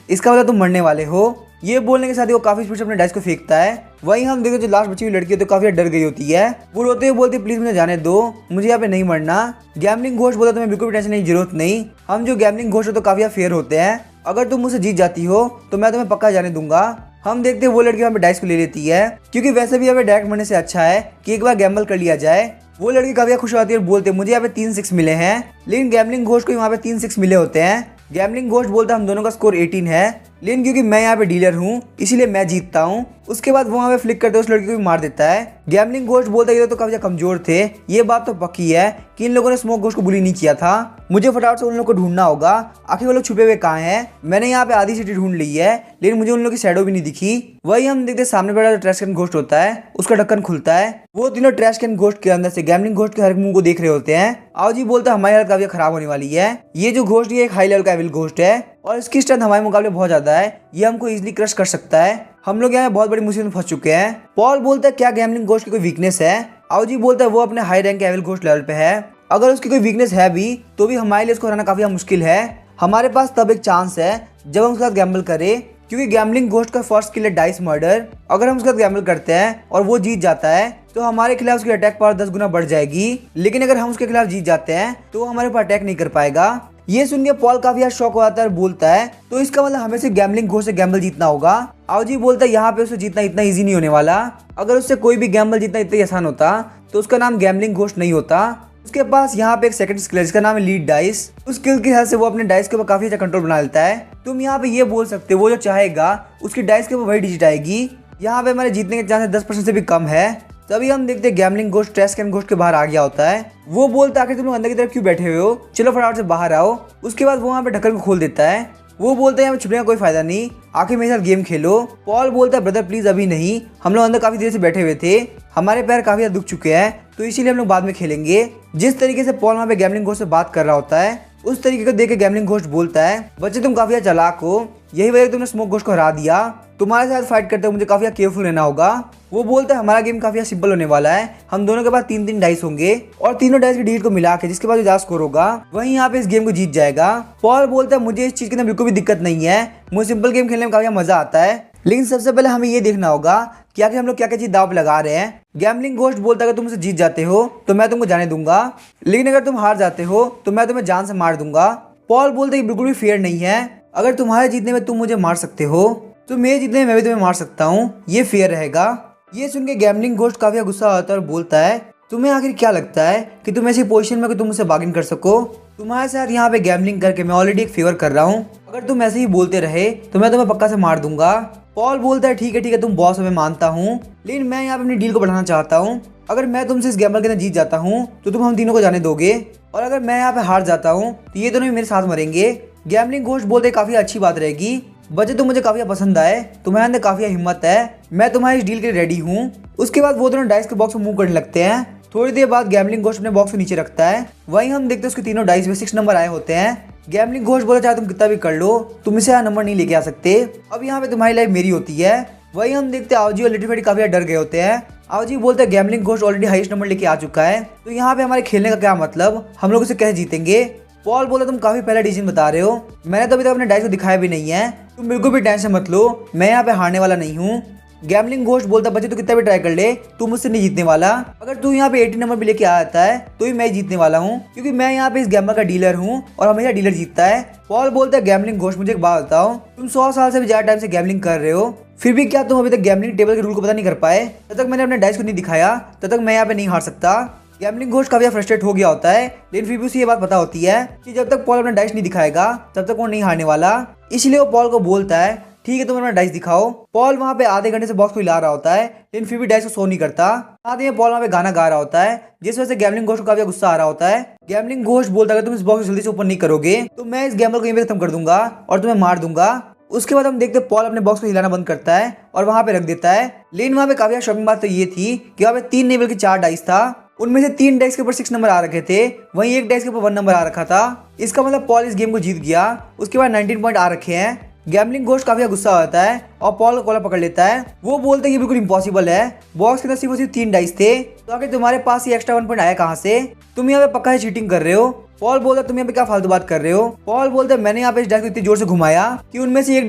इसका मतलब तुम मरने वाले हो। ये बोलने के साथ ही वो काफी स्पीड से अपने डाइस को फेंकता है। वहीं हम देखते जो लास्ट बची हुई लड़की है तो काफी डर गई होती है। वो रोते हुए बोलती है प्लीज मुझे जाने दो, मुझे यहाँ पे नहीं मरना। गैम्बलिंग घोस्ट बोलता तुम्हें बिल्कुल भी टेंशन नहीं जरूरत नहीं, हम जो गैम्बलिंग घोस्ट हो तो काफी फेयर होते हैं, अगर तुम मुझसे जीत जाती हो तो मैं तुम्हें पक्का जाने दूंगा। हम देखते हैं वो लड़की वहाँ पे डाइस को ले लेती है क्योंकि वैसे भी हमें डायरेक्ट मरने से अच्छा है कि एक बार गैम्बल कर लिया जाए। वो लड़की काफी खुश होती है और बोलते मुझे यहाँ पे 3 6 मिले हैं, लेकिन गैम्बलिंग घोस्ट को वहाँ पे 3 6 मिले होते हैं। गैम्बलिंग घोस्ट बोलता हम दोनों का स्कोर 18 है, लेकिन क्योंकि मैं यहाँ पे डीलर हूँ इसीलिए मैं जीतता हूँ। उसके बाद वो वहाँ पे फ्लिक करते उस लड़की को भी मार देता है। गैम्बलिंग घोस्ट बोलता है ये तो काफी कमजोर थे, ये बात तो पक्की है कि इन लोगों ने स्मोक घोस्ट को बुली नहीं किया था, मुझे फटाफट से उन लोगों को ढूंढना होगा, आखिर वो लोग छुपे हुए कहाँ हैं। मैंने यहाँ पे आधी सिटी ढूंढ ली है लेकिन मुझे उन लोगों की शैडो भी नहीं दिखी। वही हम देखते सामने बड़ा जो ट्रैश कैन घोस्ट होता है उसका ढक्कन खुलता है। वो तीनों ट्रैश कैन घोस्ट के अंदर से गैम्बलिंग घोस्ट के हर मुंह को देख रहे होते हैं। आओ जी बोलता है हमारी हालत काफी खराब होने वाली है, ये जो घोस्ट है एक हाई लेवल का एविल घोस्ट है और इसकी स्ट्रेंथ हमारे मुकाबले बहुत ज्यादा है, ये हमको इजीली क्रश कर सकता है, हम लोग यहाँ बहुत बड़ी मुसीबत में फंस चुके हैं। पॉल बोलता है क्या गैम्बलिंग घोस्ट की कोई वीकनेस है। आओ जी बोलता है वो अपने हाई रैंक के एविल घोस्ट लेवल पे है, अगर उसकी कोई वीकनेस है भी तो भी हमारे लिए उसको हराना काफी मुश्किल है। हमारे पास तब एक चांस है जब हम उसके साथ गैम्बल करें, क्योंकि गैम्बलिंग घोस्ट का फर्स्ट स्किल है डाइस मर्डर। अगर हम उसके साथ गैम्बल करते हैं और वो जीत जाता है तो हमारे खिलाफ उसकी अटैक पावर 10 गुना बढ़ जाएगी, लेकिन अगर हम उसके खिलाफ जीत जाते हैं तो वो हमारे ऊपर अटैक नहीं कर पाएगा। ये सुन के पॉल काफी यार शॉक हो जाता है और बोलता है तो इसका मतलब हमें सिर्फ गैम्बलिंग घोस्ट से गैम्बल जीतना होगा। आवजी बोलता है यहाँ पे उसे जीतना इतना इजी नहीं होने वाला। अगर उससे कोई भी गैम्बल जीतना इतना आसान होता तो उसका नाम गैम्बलिंग घोस्ट नहीं होता। उसके पास यहाँ पे एक सेकंड स्किल है जिसका नाम है लीड डाइस। उस स्किल की हेल्प से वो अपने डाइस के ऊपर काफी अच्छा कंट्रोल बना लेता है। तुम यहाँ पे ये बोल सकते हो वो जो चाहेगा उसकी डाइस के ऊपर वही डिजिट आएगी। यहाँ पे हमारे जीतने के चांसेस 10% से भी कम है। तभी हम देखते हैं gambling ghost trash can ghost के बाहर आ गया होता है। वो बोलता है कि तुम लोग अंदर की तरफ क्यों बैठे हुए हो, चलो फटाफट से बाहर आओ। उसके बाद वो वहाँ पे ढक्कन को खोल देता है। वो बोलता है यहाँ पे छुपने का कोई फायदा नहीं, आके मेरे साथ गेम खेलो। पॉल बोलता है ब्रदर प्लीज अभी नहीं, हम लोग अंदर काफी देर से बैठे हुए थे, हमारे पैर काफी ज्यादा दुख चुके हैं, तो इसीलिए हम लोग बाद में खेलेंगे। जिस तरीके से पॉल वहाँ पे गैम्बलिंग घोस्ट से बात कर रहा होता है उस तरीके को देख के गैम्बलिंग घोस्ट बोलता है बच्चे तुम काफी चालाक हो, यही वजह तुमने स्मोक घोस्ट को हरा दिया, तुम्हारे साथ फाइट करते हुए मुझे काफी केयरफुल रहना होगा। वो बोलता है हमारा गेम काफी सिंपल होने वाला है, हम दोनों के पास 3-3 डाइस होंगे और तीनों डाइस की डिजिट को मिला के जिसके बाद ज्यादा स्कोर होगा वही यहाँ पे इस गेम को जीत जाएगा। पॉल बोलता है मुझे इस चीज के अंदर बिल्कुल भी दिक्कत नहीं है, मुझे सिंपल गेम खेलने में काफी मजा आता है, लेकिन सबसे पहले हमें ये देखना होगा कि आखिर हम लोग क्या क्या चीज दाव पे लगा रहे हैं। गैम्बलिंग घोस्ट बोलता है अगर तुम मुझसे जीत जाते हो तो मैं तुमको जाने दूंगा, लेकिन अगर तुम हार जाते हो तो मैं तुम्हें जान से मार दूंगा। पॉल बोलता है बिल्कुल भी फेयर नहीं है, अगर तुम्हारे जीतने में तुम मुझे मार सकते हो तो मेरे जीतने में मैं भी तुम्हें मार सकता हूँ, ये फेयर रहेगा। ये सुन के गैम्बलिंग घोस्ट काफी गुस्सा आता है और बोलता है तुम्हें आखिर क्या लगता है कि तुम ऐसी पोजीशन में कि तुम मुझसे बार्गेन कर सको, तुम्हारे साथ यहाँ पे गैम्बलिंग करके मैं ऑलरेडी एक फेवर कर रहा हूँ, अगर तुम ऐसे ही बोलते रहे तो मैं तुम्हें पक्का से मार दूंगा। पॉल बोलता है ठीक है तुम बॉस हो मैं मानता हूँ, लेकिन मैं यहाँ पे अपनी डील को बढ़ाना चाहता हूँ। अगर मैं तुमसे इस गैम्बल के अंदर जीत जाता हूँ तो तुम हम तीनों को जाने दोगे, और अगर मैं यहाँ पे हार जाता हूँ तो ये दोनों मेरे साथ मरेंगे। गैम्बलिंग घोस्ट बोलते काफी अच्छी बात रहेगी, बच्चे तुम मुझे काफी पसंद आए, तुम्हारे अंदर काफी हिम्मत है, मैं तुम्हारी इस डील के लिए रेडी हूँ। उसके बाद वो दोनों डाइस के बॉक्स में मूव करने लगते हैं। थोड़ी देर बाद गैम्बलिंग घोस्ट अपने बॉक्स को नीचे रखता है, वहीं हम देखते हैं उसके तीनों डाइस में 6 नंबर आए होते हैं। गैम्बलिंग घोस्ट बोला चाहे तुम कितना भी कर लो तुम इसे नंबर नहीं लेके आ सकते, अब यहाँ पे तुम्हारी लाइफ मेरी होती है। वहीं हम देखते हैं आवजी और लिटिल फैटी काफी डर गए होते हैं। आवजी बोलते हैं gambling ghost already highest number लेके आ चुका है, तो यहाँ पे हमारे खेलने का क्या मतलब, हम लोग उसे कैसे जीतेंगे। पॉल बोला तुम काफी पहला डिसीजन बता रहे हो, मैंने तो अभी तक अपने डाइस को दिखाया भी नहीं है, तुम बिल्कुल भी टेंशन मत लो, मैं यहाँ पे हारने वाला नहीं हूँ। गैम्बलिंग घोस्ट बोलता बच्चे तू कितना भी ट्राई कर ले तू मुझसे नहीं जीतने वाला, अगर तू यहाँ पे 80 नंबर भी लेके आ जाता है तो ही मैं जीतने वाला हूँ, क्योंकि मैं यहाँ पे इस गैम्बल का डीलर हूँ और हमेशा डीलर जीतता है। पॉल बोलता है गैम्बलिंग घोस्ट मुझे एक बात बताओ, तुम 100 साल से भी ज्यादा टाइम से गैम्बलिंग कर रहे हो, फिर भी क्या तुम अभी तक गैम्बलिंग टेबल के रूल को पता नहीं कर पाए। जब तक मैंने अपने डाइस को नहीं दिखाया तब तक मैं यहाँ पे नहीं हार सकता। गैम्बलिंग घोस्ट काफी फ्रस्ट्रेट हो गया होता है, लेकिन फिर भी उसे ये बात पता होती है कि जब तक पॉल अपना डाइस नहीं दिखाएगा तब तक वो नहीं हारने वाला, इसलिए वो पॉल को बोलता है ठीक है तुम अपना डाइस दिखाओ। पॉल वहाँ पे आधे घंटे से बॉक्स को हिला रहा होता है, लेकिन फिर भी डाइस को शो नहीं करता। साथ ही पॉल वहाँ पे गाना गा रहा होता है, जिस वजह से गैम्बलिंग घोस्ट को काफी गुस्सा आ रहा होता है। गैम्बलिंग घोस्ट बोलता है तुम इस बॉक्स को जल्दी से ऊपर नहीं करोगे तो मैं इस गैम्बल को यहीं पे खत्म कर दूंगा और तुम्हें मार दूंगा। उसके बाद हम देखते पॉल अपने बॉक्स को हिलाना बंद करता है और वहाँ पे रख देता है, लेकिन वहाँ पे काफी शॉकिंग बात तो ये थी कि वहाँ पे 3 नहीं बल्कि 4 डाइस था, उनमें से 3 डाइस के ऊपर 6 नंबर आ रखे थे, वहीं एक डाइस के ऊपर 1 नंबर आ रखा था। इसका मतलब पॉल इस गेम को जीत गया। उसके बाद 19 पॉइंट आ रखे हैं। गैम्बलिंग घोस्ट काफी गुस्सा होता है और पॉल को कॉलर पकड़ लेता है। वो बोलते हैं ये बिल्कुल इम्पॉसिबल है, बॉक्स के अंदर सिर्फ 3 डाइस थे, तो आखिर तुम्हारे पास ये एक्स्ट्रा 1 पॉइंट आया कहाँ से, तुम यहाँ पे पक्का है चीटिंग कर रहे हो। पॉल बोलता तुम यहाँ पे क्या फालतू बात कर रहे हो। पॉल बोलता है मैंने यहाँ पे इस डाइस को इतनी जोर से घुमाया कि उनमें से एक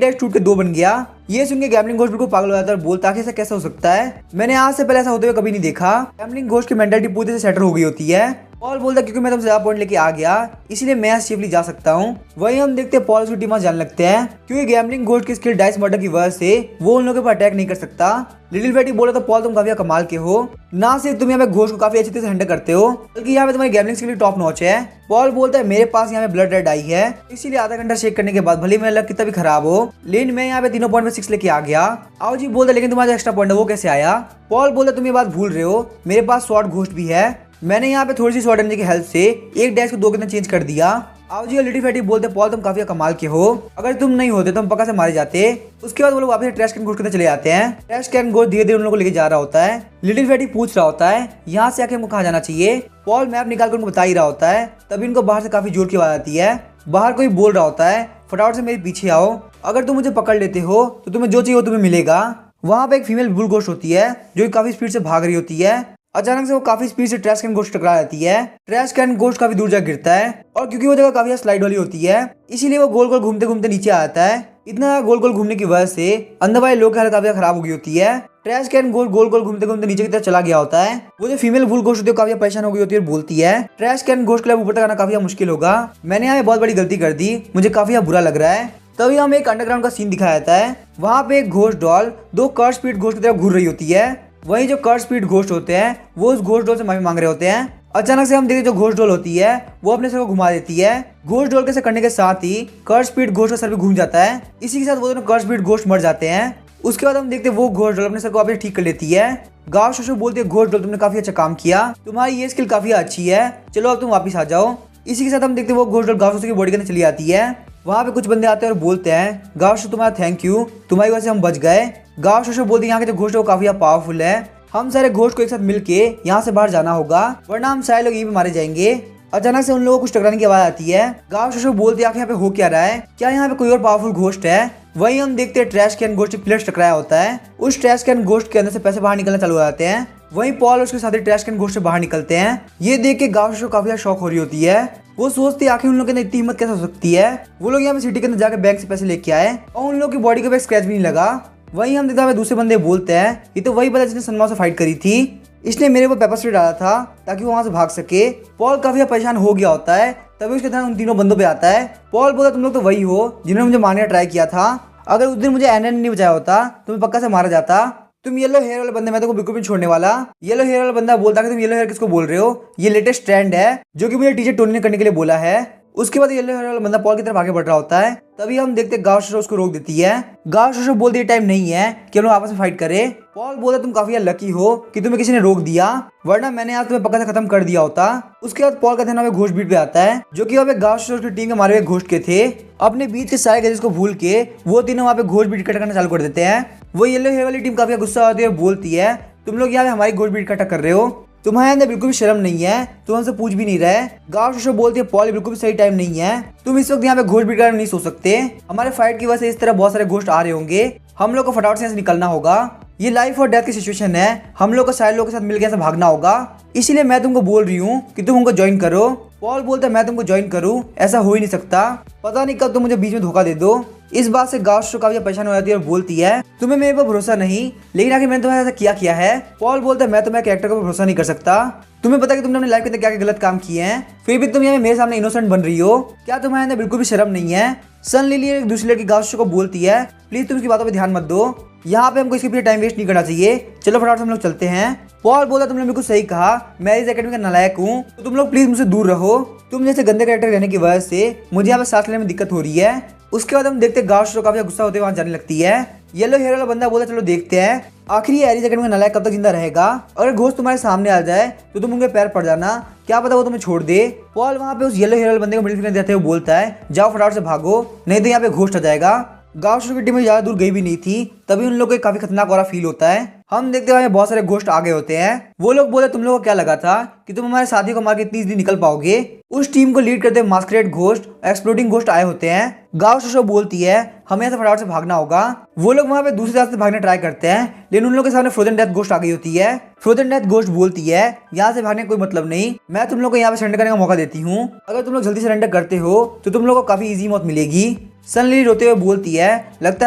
डाइस टूट के 2 बन गया। ये सुन के गैम्बलिंग घोस्ट बिल्कुल पागल हो जाता है और बोलता है ऐसा कैसा हो सकता है, मैंने आज से पहले ऐसा होते हुए कभी नहीं देखा। गैम्बलिंग घोस्ट की मेंटालिटी पूरी से सेटल हो गई होती है। पॉल बोलता है क्योंकि मैं तुमसे ज्यादा पॉइंट लेके आ गया इसलिए मैं सेफली जा सकता हूँ। वहीं हम देखते हैं पॉल उसकी टीम जाने लगते हैं, क्योंकि गैम्बलिंग घोस्ट की स्किल डाइस मर्डर की वजह से वो उन लोगों पर अटैक नहीं कर सकता। लिटिल फैटी बोला तो पॉल तुम काफी कमाल के हो, ना सिर्फ तुम यहाँ पे घोस्ट को काफी अच्छी तरह से हैंडल करते हो बल्कि यहाँ पे तुम्हारी गैम्बलिंग स्किल टॉप नॉच है। पॉल बोलता है मेरे पास यहाँ पे ब्लड रेड आई है, इसीलिए आधा घंटा शेक करने के बाद भले मेरा लक कितना भी खराब हो लेकिन मैं यहाँ पे तीनों पॉइंट में 6 लेके आ गया। आओ जी बोलता लेकिन तुम्हारा एक्स्ट्रा पॉइंट है वो कैसे आया। पॉल बोलता तुम ये बात भूल रहे हो, मेरे पास शॉर्ट घोस्ट भी है, मैंने यहाँ पे थोड़ी सी शॉर्ट एनर्जी की हेल्प से एक डैश को 2 के अंदर चेंज कर दिया। आओ जी और लिटिल फैटी बोलते पॉल तुम काफी कमाल के हो, अगर तुम नहीं होते तो हम पक्का से मारे जाते। उसके बाद वो लोग वापस ट्रैश कैन घोस्ट के अंदर चले जाते हैं। ट्रैश कैन घोस्ट धीरे धीरे उन लोगों को लेके जा रहा होता है। लिटिल फैटी पूछ रहा होता है यहाँ से आके हमको कहाँ जाना चाहिए। पॉल मैप निकाल कर उनको बता ही रहा होता है, तभी इनको बाहर से काफी जोर की आवाज आती है। बाहर कोई बोल रहा होता है फटाफट से मेरे पीछे आओ, अगर तुम मुझे पकड़ लेते हो तो तुम्हें जो चाहिए वो तुम्हें मिलेगा। वहाँ पे एक फीमेल बुल घोस्ट होती है जो काफी स्पीड से भाग रही होती है। अचानक से वो काफी स्पीड से ट्रैश कैन घोस्ट टकरा जाती है। ट्रैश कैन घोस्ट काफी दूर जा गिरता है और क्योंकि वो जगह काफी स्लाइड वाली होती है इसीलिए वो गोल गोल घूमते घूमते नीचे आता है। इतना गोल गोल घूमने की वजह से अंदर वाले लोग की हालत काफी खराब हो गई होती है। ट्रैश कैन घोस्ट गोल गोल घूमते घूमते नीचे की तरफ चला गया होता है। वो जो फीमेल वुल घोस्ट होती है काफी परेशान हो गई होती है और बोलती है ट्रैश कैन घोस्ट के लिए ऊपर तक आना काफी मुश्किल होगा, मैंने यहाँ बहुत बड़ी गलती कर दी, मुझे काफी बुरा लग रहा है। तभी हमें एक अंडरग्राउंड का सीन दिखाया जाता है। वहाँ पे एक घोस्ट डॉल दो कर्स स्पीड घोस्ट की तरफ घूर रही होती है। वही जो कर्स स्पीड घोस्ट होते हैं वो उस घोस्ट डॉल से माफी मांग रहे होते हैं। अचानक से हम देखते जो घोस्ट डॉल होती है वो अपने सर को घुमा देती है। घोस्ट डॉल के से करने के साथ ही कर्स स्पीड घोस्ट का सर भी घूम जाता है। इसी के साथ वो दोनों कर्स स्पीड घोस्ट मर जाते हैं। उसके बाद हम देखते वो घोस्ट डॉल अपने सर को वापस ठीक कर लेती है। गाँव शोशो बोलते घोस्ट डॉल तुमने काफी अच्छा काम किया, तुम्हारी ये स्किल काफी अच्छी है, चलो अब तुम वापस आ जाओ। इसी के साथ हम देखते वो घोस्ट डॉल गाँव शोशो की बॉडी के अंदर चली आती है। वहाँ पे कुछ बंदे आते हैं और बोलते हैं गाँव शोशो तुम्हारा थैंक यू, तुम्हारी वजह से हम बच गए। गाँव शोशो बोलते हैं यहाँ के जो घोस्ट है वो काफी पावरफुल है, हम सारे घोस्ट को एक साथ मिलके यहाँ से बाहर जाना होगा वरना हम सारे लोग यहीं पे मारे जाएंगे। अचानक से उन लोगों को कुछ टकराने की आवाज आती है। गाँव शोशो बोलते हैं यहाँ पे हो क्या रहा है, क्या यहाँ पे कोई और पावरफुल घोस्ट है। वही हम देखते हैं ट्रैश कैन घोस्ट प्लेट टकराया होता है। उस ट्रैश कैन घोस्ट के अंदर से पैसे बाहर निकलना चालू हो जाते हैं। वहीं पॉल और उसके साथ ट्रैश कैन घोस्ट से बाहर निकलते हैं। ये देख के गाँव शोशो काफी शौक हो रही होती है। वो सोचती है आखिर उन लोगों के अंदर इतनी हिम्मत कैसे हो सकती है। वो लोग यहाँ पे सिटी के अंदर जाकर बैंक से पैसे लेके आए और उन लोगों की बॉडी के पे स्क्रैच भी नहीं लगा। वहीं हम देखते हैं दूसरे बंदे बोलते हैं ये तो वही बंदा जिसने सनमाओ से फाइट करी थी, इसने मेरे को पेपर स्प्रे डाला था ताकि वो वहां से भाग सके। पॉल काफी परेशान हो गया होता है। तभी उसके ध्यान उन तीनों बंदों पे आता है। पॉल बोलता तुम लोग तो वही हो जिन्होंने मुझे मारने का ट्राई किया था, अगर उस दिन मुझे एनएन नहीं बचाया होता तो मैं पक्का से मारा जाता। तुम येलो हेयर वाले बंदे, मैं तो बिल्कुल भी छोड़ने वाला। येलो हेयर वाला बंदा बोलता है कि तुम येलो हेयर किसको बोल रहे हो, ये लेटेस्ट ट्रेंड है जो कि मुझे टीचर टोनी ने करने के लिए बोला है। उसके बाद येलो हेयर वाला बंदा पॉल की तरफ आगे बढ़ रहा होता है। तभी हम देखते गाँव शोशो उसको रोक देती है। गाँव शोशो बोलती है टाइम नहीं है कि हम लोग आपस में फाइट करें। पॉल बोलता तुम काफी लकी हो कि तुम्हें किसी ने रोक दिया, वरना मैंने आज तुम्हें पक्का से खत्म कर दिया होता। उसके बाद पॉल का ध्यान हमें घोस्ट बीट पे आता है जो कि वहाँ पे गाँव शोशो की टीम के मारे हुए घोस्ट के थे। अपने बीच के सारे गैजेट्स को भूल के वो तीनों वहाँ पे घोस्ट बीट इकट्ठा करना चालू कर देते हैं। वो येलो हेयर वाली टीम काफी गुस्सा होती है और बोलती है तुम लोग यहाँ पे हमारी घोस्ट बीट इकट्ठा कर रहे हो, तुम्हारे अंदर बिल्कुल भी शर्म नहीं है, तुम हमसे पूछ भी नहीं रहे। गाँव शोशो बोलती है पॉल बिल्कुल भी सही टाइम नहीं है, तुम इस वक्त यहाँ पे घोस्ट बीट कर नहीं सो सकते, हमारे फाइट की वजह से इस तरह बहुत सारे घोस्ट आ रहे होंगे, हम लोग को फटाफट से यहाँ से निकलना होगा, ये लाइफ और डेथ की सिचुएशन है, हम लोग को सारे लोगों के साथ मिलकर यहाँ से भागना होगा, इसीलिए मैं तुमको बोल रही हूँ कि तुम उनको ज्वाइन करो। पॉल बोलता है मैं तुमको ज्वाइन करूँ, ऐसा हो ही नहीं सकता, पता नहीं कब तुम मुझे बीच में धोखा दे दो। इस बात से गाँव शोशो काफी परेशान हो जाती है और बोलती है तुम्हें मेरे पर भरोसा नहीं, लेकिन आखिर मैंने तुम्हारे ऐसा क्या है। पॉल बोलता है मैं तुम्हारे कैरेक्टर पर भरोसा नहीं कर सकता, तुम्हें पता है कि तुमने अपनी लाइफ के अंदर क्या क्या गलत काम किए हैं, फिर भी तुम यहाँ मेरे सामने इनोसेंट बन रही हो, क्या तुम्हारे अंदर बिल्कुल भी शर्म नहीं है। सन लिली एक दूसरी लड़की गाँव शोशो को बोलती है प्लीज तुम इसकी बातों पर ध्यान मत दो, यहाँ पे हमको इसके पीछे टाइम वेस्ट नहीं करना चाहिए, चलो फटाफट से हम लोग चलते हैं। पॉल बोला तुमने बिल्कुल सही कहा, मैं इस एकेडमी का नालायक हूँ, तो तुम लोग प्लीज मुझसे दूर रहो, तुम जैसे गंदे कैरेक्टर रहने की वजह से मुझे यहाँ पे सांस लेने में दिक्कत हो रही है। उसके बाद हम देखते गाँव शोशो काफी गुस्सा होते हुए वहाँ जाने लगती है। येलो हेयर वाला बंदा बोला चलो देखते हैं आखिर ये एरिस एकेडमी का नालायक कब तक जिंदा रहेगा, अगर घोस्ट तुम्हारे सामने आ जाए तो तुम उनके पैर पड़ जाना, क्या पता वो तुम्हें छोड़ दे। पॉल वहाँ पे उस येलो हेयर वाले बंदे को मिडिल फिंगर देते हुए बोलता है जाओ फटाफट से भागो, नहीं तो यहाँ पे घोस्ट आ जाएगा। गाँव शोशो की टीम में ज्यादा दूर गई भी नहीं थी, तभी उन लोगों को काफी खतरनाक वाला फील होता है। हम देखते हैं बहुत सारे घोस्ट आगे होते हैं। वो लोग बोले तुम लोगों को क्या लगा था कि तुम हमारे साथी को मार के इतनी इजीली निकल पाओगे। उस टीम को लीड करते मास्करेड घोस्ट, एक्सप्लोडिंग घोस्ट आए होते हैं। गाँव शोशो बोलती है हमें यहाँ से फटाफट से भागना होगा। वो लोग वहाँ पे दूसरे रास्ते भागने ट्राई करते हैं, लेकिन उन लोगों के सामने फ्रोजन डेथ घोस्ट आ गई होती है। फ्रोजन डेथ घोस्ट बोलती है यहाँ से भागने का कोई मतलब नहीं, मैं तुम लोग को यहाँ पे सरेंडर करने का मौका देती हूँ, अगर तुम लोग जल्दी सरेंडर करते हो तो तुम लोग को काफी इजी मौत मिलेगी। सन लिली रोते हुए बोलती है लगता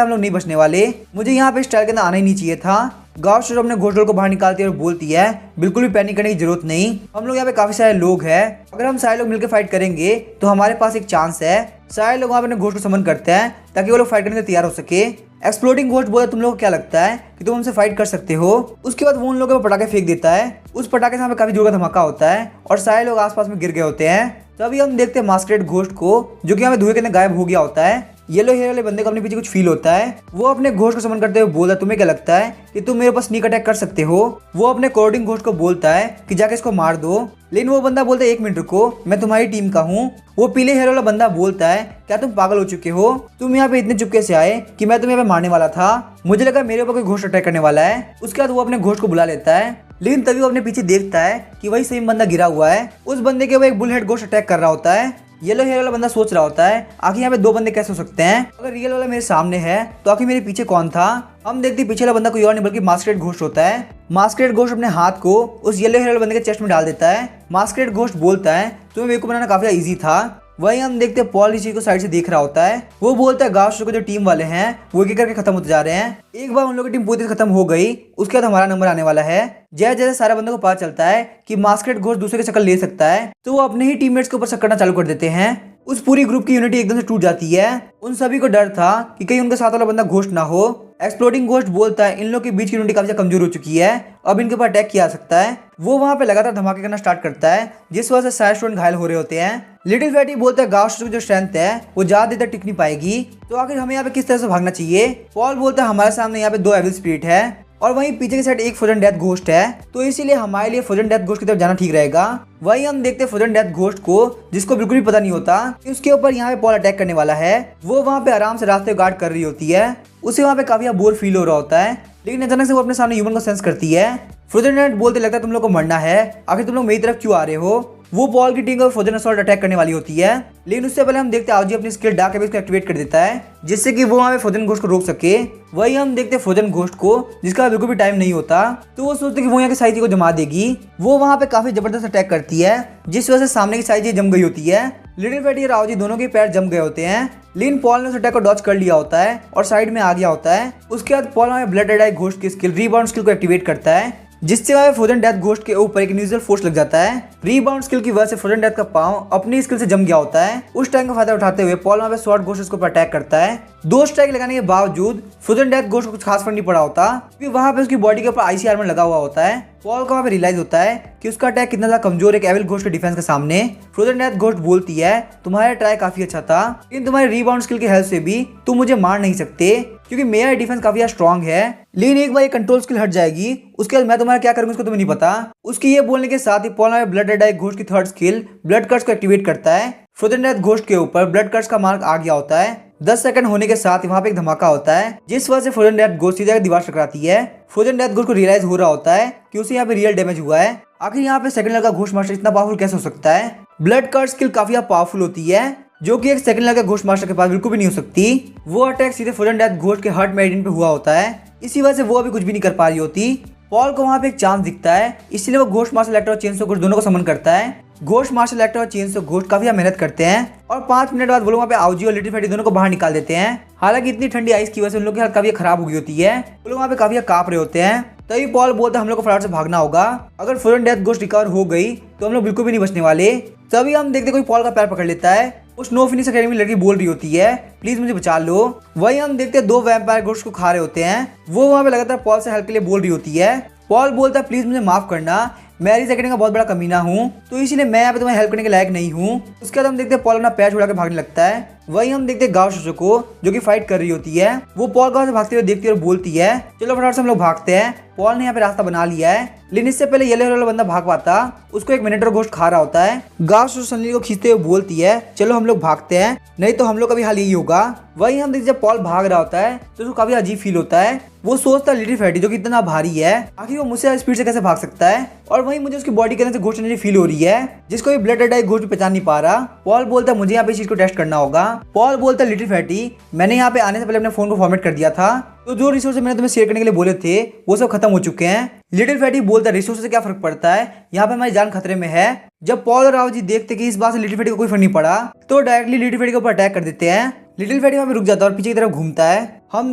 है हम लोग नहीं बचने वाले, मुझे यहाँ पे स्टाइल के अंदर आना ही नहीं चाहिए था। गाँव शोशो अपने घोस्ट डॉल को बाहर निकालती है और बोलती है बिल्कुल भी पैनिक करने की जरूरत नहीं, हम लोग यहाँ पे काफी सारे लोग हैं, अगर हम सारे लोग मिलकर फाइट करेंगे तो हमारे पास एक चांस है। सारे लोग वहाँ पे अपने घोस्ट को समन करते हैं ताकि वो लोग फाइट करने के लिए तैयार हो सके। एक्सप्लोडिंग घोस्ट बोला तुम लोग को क्या लगता है कि तुम हमसे फाइट कर सकते हो। उसके बाद वो उन लोगों पर पटाखे फेंक देता है, उस पटाखे से हमें काफी जोर का धमाका होता है और सारे लोग आसपास में गिर गए होते हैं। तभी हम देखते हैं मास्करेड घोस्ट को जो कि हमें धुएं के अंदर गायब हो गया होता है। येलो हेयर वाले बंदे को अपने पीछे कुछ फील होता है, वो अपने घोस्ट को समन करते हुए बोला तुम्हें क्या लगता है कि तुम मेरे पास स्नीक अटैक कर सकते हो। वो अपने कोर्डिंग घोस्ट को बोलता है कि जाके इसको मार दो, लेकिन वो बंदा बोलता है 1 मिनट रुको, मैं तुम्हारी टीम का हूँ। वो पीले हेयर वाला बंदा बोलता है क्या तुम पागल हो चुके हो, तुम यहाँ पे इतने चुपके से आए कि मैं तुम्हें यहाँ पे मारने वाला था, मुझे लगा मेरे ऊपर कोई घोस्ट अटैक करने वाला है। उसके बाद वो अपने घोस्ट को बुला लेता है, लेकिन तभी वो अपने पीछे देखता है कि वही सेम बंदा गिरा हुआ है। उस बंदे के वो एक बुल हेड घोस्ट अटैक कर रहा होता है। येलो हेयर वाला बंदा सोच रहा होता है आखिर यहाँ पे दो बंदे कैसे हो सकते हैं, अगर रियल वाला मेरे सामने है तो आखिर मेरे पीछे कौन था। हम देखते हैं पीछे वाला बंदा कोई और नहीं बल्कि मास्करेड घोस्ट होता है। मास्करेड घोस्ट अपने हाथ को उस येलो हेयर वाले बंदे के चेस्ट में डाल देता है। मास्करेड घोस्ट बोलता है तुम्हें बेवकूफ बनाना काफी इजी था। वहीं हम देखते हैं पॉल इस चीज को साइड से देख रहा होता है। वो बोलता है गाँव के जो टीम वाले हैं वो एक करके खत्म होते जा रहे हैं। एक बार उन लोगों की टीम पूरी खत्म हो गई उसके बाद हमारा नंबर आने वाला है। जैसे जैसे सारे बंदों को पता चलता है कि मास्करेड घोस्ट दूसरे की शक्ल ले सकता है तो वो अपने ही टीममेट्स के ऊपर शक करना चालू कर देते हैं। उस पूरी ग्रुप की यूनिटी एकदम से टूट जाती है। उन सभी को डर था कि कहीं उनके साथ वाला बंदा घोस्ट ना हो। एक्सप्लोडिंग घोस्ट बोलता है इन लोगों के बीच की यूनिटी काफी कमजोर हो चुकी है, अब इनके ऊपर अटैक किया जा सकता है। वो वहां पे लगातार धमाके करना स्टार्ट करता है जिस वजह से सारे स्टूडेंट घायल हो रहे होते हैं। लिटिल फैटी बोलता है गाउस की जो स्ट्रेंथ है वो ज्यादा देर तक टिक नहीं पाएगी, तो आखिर हमें यहाँ पे किस तरह से भागना चाहिए। पॉल बोलता है हमारे सामने यहाँ पे दो एविल स्पिरिट है और वहीं पीछे की साइड एक फ्रोजन डेथ घोस्ट है, तो इसीलिए हमारे लिए फ्रोजन डेथ घोस्ट की तरफ जाना ठीक रहेगा। वहीं हम देखते हैं फ्रोजन डेथ घोस्ट को जिसको बिल्कुल भी पता नहीं होता कि उसके ऊपर यहाँ पे पॉल अटैक करने वाला है। वो वहाँ पे आराम से रास्ते गार्ड कर रही होती है। उसे वहाँ पे काफी बोर फील हो रहा होता है, लेकिन अचानक से वो अपने सामने ह्यूमन को सेंस करती है। फ्रोजन डेथ बोलते लगता है तुम लोग को मरना है, आखिर तुम लोग मेरी तरफ क्यों आ रहे हो। वो पॉल की टीम को फ्रोजन असॉल्ट अटैक करने वाली होती है, लेकिन उससे पहले हम देखते हैं आउजी अपनी स्किल डार्क एबिस को एक्टिवेट कर देता है जिससे कि वो वहाँ पे फ्रोजन घोस्ट को रोक सके। वही हम देखते हैं फ्रोजन घोस्ट को जिसका बिल्कुल भी टाइम नहीं होता, तो वो सोचते कि वो यहाँ की साइजी को जमा देगी। वो वहाँ पे काफी जबरदस्त अटैक करती है जिस वजह से सामने की साइजी जम गई होती है। लिटिल फैटी और आउजी दोनों के पैर जम गए होते हैं, लेकिन पॉल ने उस अटैक को डॉच कर लिया होता है और साइड में आ गया होता है। उसके बाद पॉल हमें ब्लड रेड आई घोस्ट की स्किल रीबाउंड स्किल को एक्टिवेट करता है जिससे वह फ्रोजन डेथ घोस्ट के ऊपर एक इनिशियल फोर्स लग जाता है। रीबाउंड स्किल की वजह से फ्रोजन डेथ का पांव अपनी स्किल से जम गया होता है। उस टाइम का फायदा उठाते हुए पॉल वहां पे शॉर्ट घोस्ट को अटैक करता है। दो स्ट्राइक लगाने के बावजूद फ्रोजन डेथ घोस्ट को कुछ खास फर्क नहीं पड़ा होता क्योंकि वहां पे उसकी बॉडी के ऊपर आईसी आर्मर लगा हुआ होता है। पॉल को वहां पे रियलाइज होता है कि उसका अटैक कितना ज्यादा कमजोर है एविल घोस्ट के डिफेंस के सामने। फ्रोजन डेथ घोस्ट बोलती है तुम्हारा ट्राई काफी अच्छा था, लेकिन तुम्हारे रीबाउंड स्किल की हेल्प से भी तुम मुझे मार नहीं सकते क्योंकि मेरा डिफेंस काफी स्ट्रॉन्ग है, लेकिन एक बार ये कंट्रोल स्किल हट जाएगी उसके बाद मैं तुम्हारा क्या करूंगा उसको तुम्हें नहीं पता। उसकी ये बोलने के साथ ही पॉल में ब्लड रेड आई घोस्ट की थर्ड स्किल ब्लड कर्स को एक्टिवेट करता है। फ्रोजन डेथ घोस्ट के ऊपर ब्लड कर्स का मार्क आ गया होता है। 10 सेकंड होने के साथ वहाँ पे एक धमाका होता है जिस वजह से फ्रोजन डेथ घोस्ट सीधे दीवार से टकराती है। फ्रोजन डेथ घोस्ट को रियलाइज हो रहा होता है कि उसे यहाँ पे रियल डैमेज हुआ है। आखिर यहाँ पे सेकंड लेवल का घोस्ट मास्टर इतना पावरफुल कैसे हो सकता है। ब्लड कर्स स्किल काफी पावरफुल होती है जो कि एक सेकंड लेवल के घोस्ट मास्टर के पास बिल्कुल भी नहीं हो सकती। वो अटैक सीधे फ्रोजन डेथ घोस्ट के हार्ट मेरिडियन पे हुआ होता है, इसी वजह से वो अभी कुछ भी नहीं कर पा रही होती। पॉल को वहाँ पे एक चांस दिखता है, इसलिए वो घोस्ट मास्टर लेक्टर और चेनसो घोस्ट दोनों को समन करता है। घोस्ट मास्टर लेक्टर और चेनसो घोस्ट काफी मेहनत करते हैं और 5 मिनट बाद वो लोग वहाँ पे आउजी और लिटिल फैटी दोनों को बाहर निकाल देते हैं। हालांकि इतनी ठंडी आइस की वजह से उन लोग की हालत काफी खराब हो गई होती है। वो लोग वहाँ पे काफी कांप रहे होते हैं। तभी पॉल बोलता है हम लोग को फटाफट से भागना होगा, अगर फ्रोजन डेथ घोस्ट रिकवर हो गई तो हम लोग बिल्कुल भी नहीं बचने वाले। तभी हम देखते कोई पॉल का पैर पकड़ लेता है। उस नो फिनिश अकेडमी में लड़की बोल रही होती है प्लीज मुझे बचा लो। वहीं हम देखते हैं 2 वैम्पायर घोस्ट को खा रहे होते हैं। वो वहाँ पे लगातार पॉल से हेल्प के लिए बोल रही होती है। पॉल बोलता है प्लीज मुझे माफ करना, मैं इस अकेडमी का बहुत बड़ा कमीना हूँ, तो इसीलिए मैं यहाँ पे तुम्हें हेल्प करने के लायक नहीं हूँ। उसके बाद हम देखते हैं पॉल अपना पैर छुड़ा के भागने लगता है। वहीं हम देखते हैं गाँव शोशो को जो कि फाइट कर रही होती है। वो पॉल को भागते हुए देखती है और बोलती है चलो फटाफट से हम लोग भागते हैं। पॉल ने यहाँ पे रास्ता बना लिया है, लेकिन इससे पहले येलो वाला बंदा भाग पाता उसको एक मिनट और घोस्ट खा रहा होता है। गाँव शोशो सन्नी को खींचते हुए बोलती है चलो हम लोग भागते हैं, नहीं तो हम लोग का भी हाल यही होगा। वहीं हम देखते जब पॉल भाग रहा होता है तो उसको काफी अजीब फील होता है। वो सोचता है लिटिल फैटी जो कि इतना भारी है आखिर वो मुझसे स्पीड से कैसे भाग सकता है, और वहीं मुझे उसकी बॉडी के अंदर से घोस्ट एनर्जी फील हो रही है जिसको भी ब्लड रेड आई घोस्ट पहचान नहीं पा रहा। पॉल बोलता है मुझे यहाँ पे इस चीज को टेस्ट करना होगा। पॉल बोलता है लिटिल फैटी मैंने यहाँ पे आने से पहले अपने फोन को फॉर्मेट कर दिया था, तो जो रिसोर्स मैंने तुम्हें शेयर करने के लिए बोले थे वो सब खत्म हो चुके हैं। लिटिल फैटी बोलता है रिसोर्स से क्या फर्क पड़ता है, यहाँ पे हमारी जान खतरे में है। जब पॉल और रावजी देखते कि इस बात से लिटिल फैटी को कोई फर्क नहीं पड़ा तो डायरेक्टली लिटिल फैटी के ऊपर अटैक कर देते हैं। लिटिल फैटी वहाँ पे रुक जाता है और पीछे की तरफ घूमता है। हम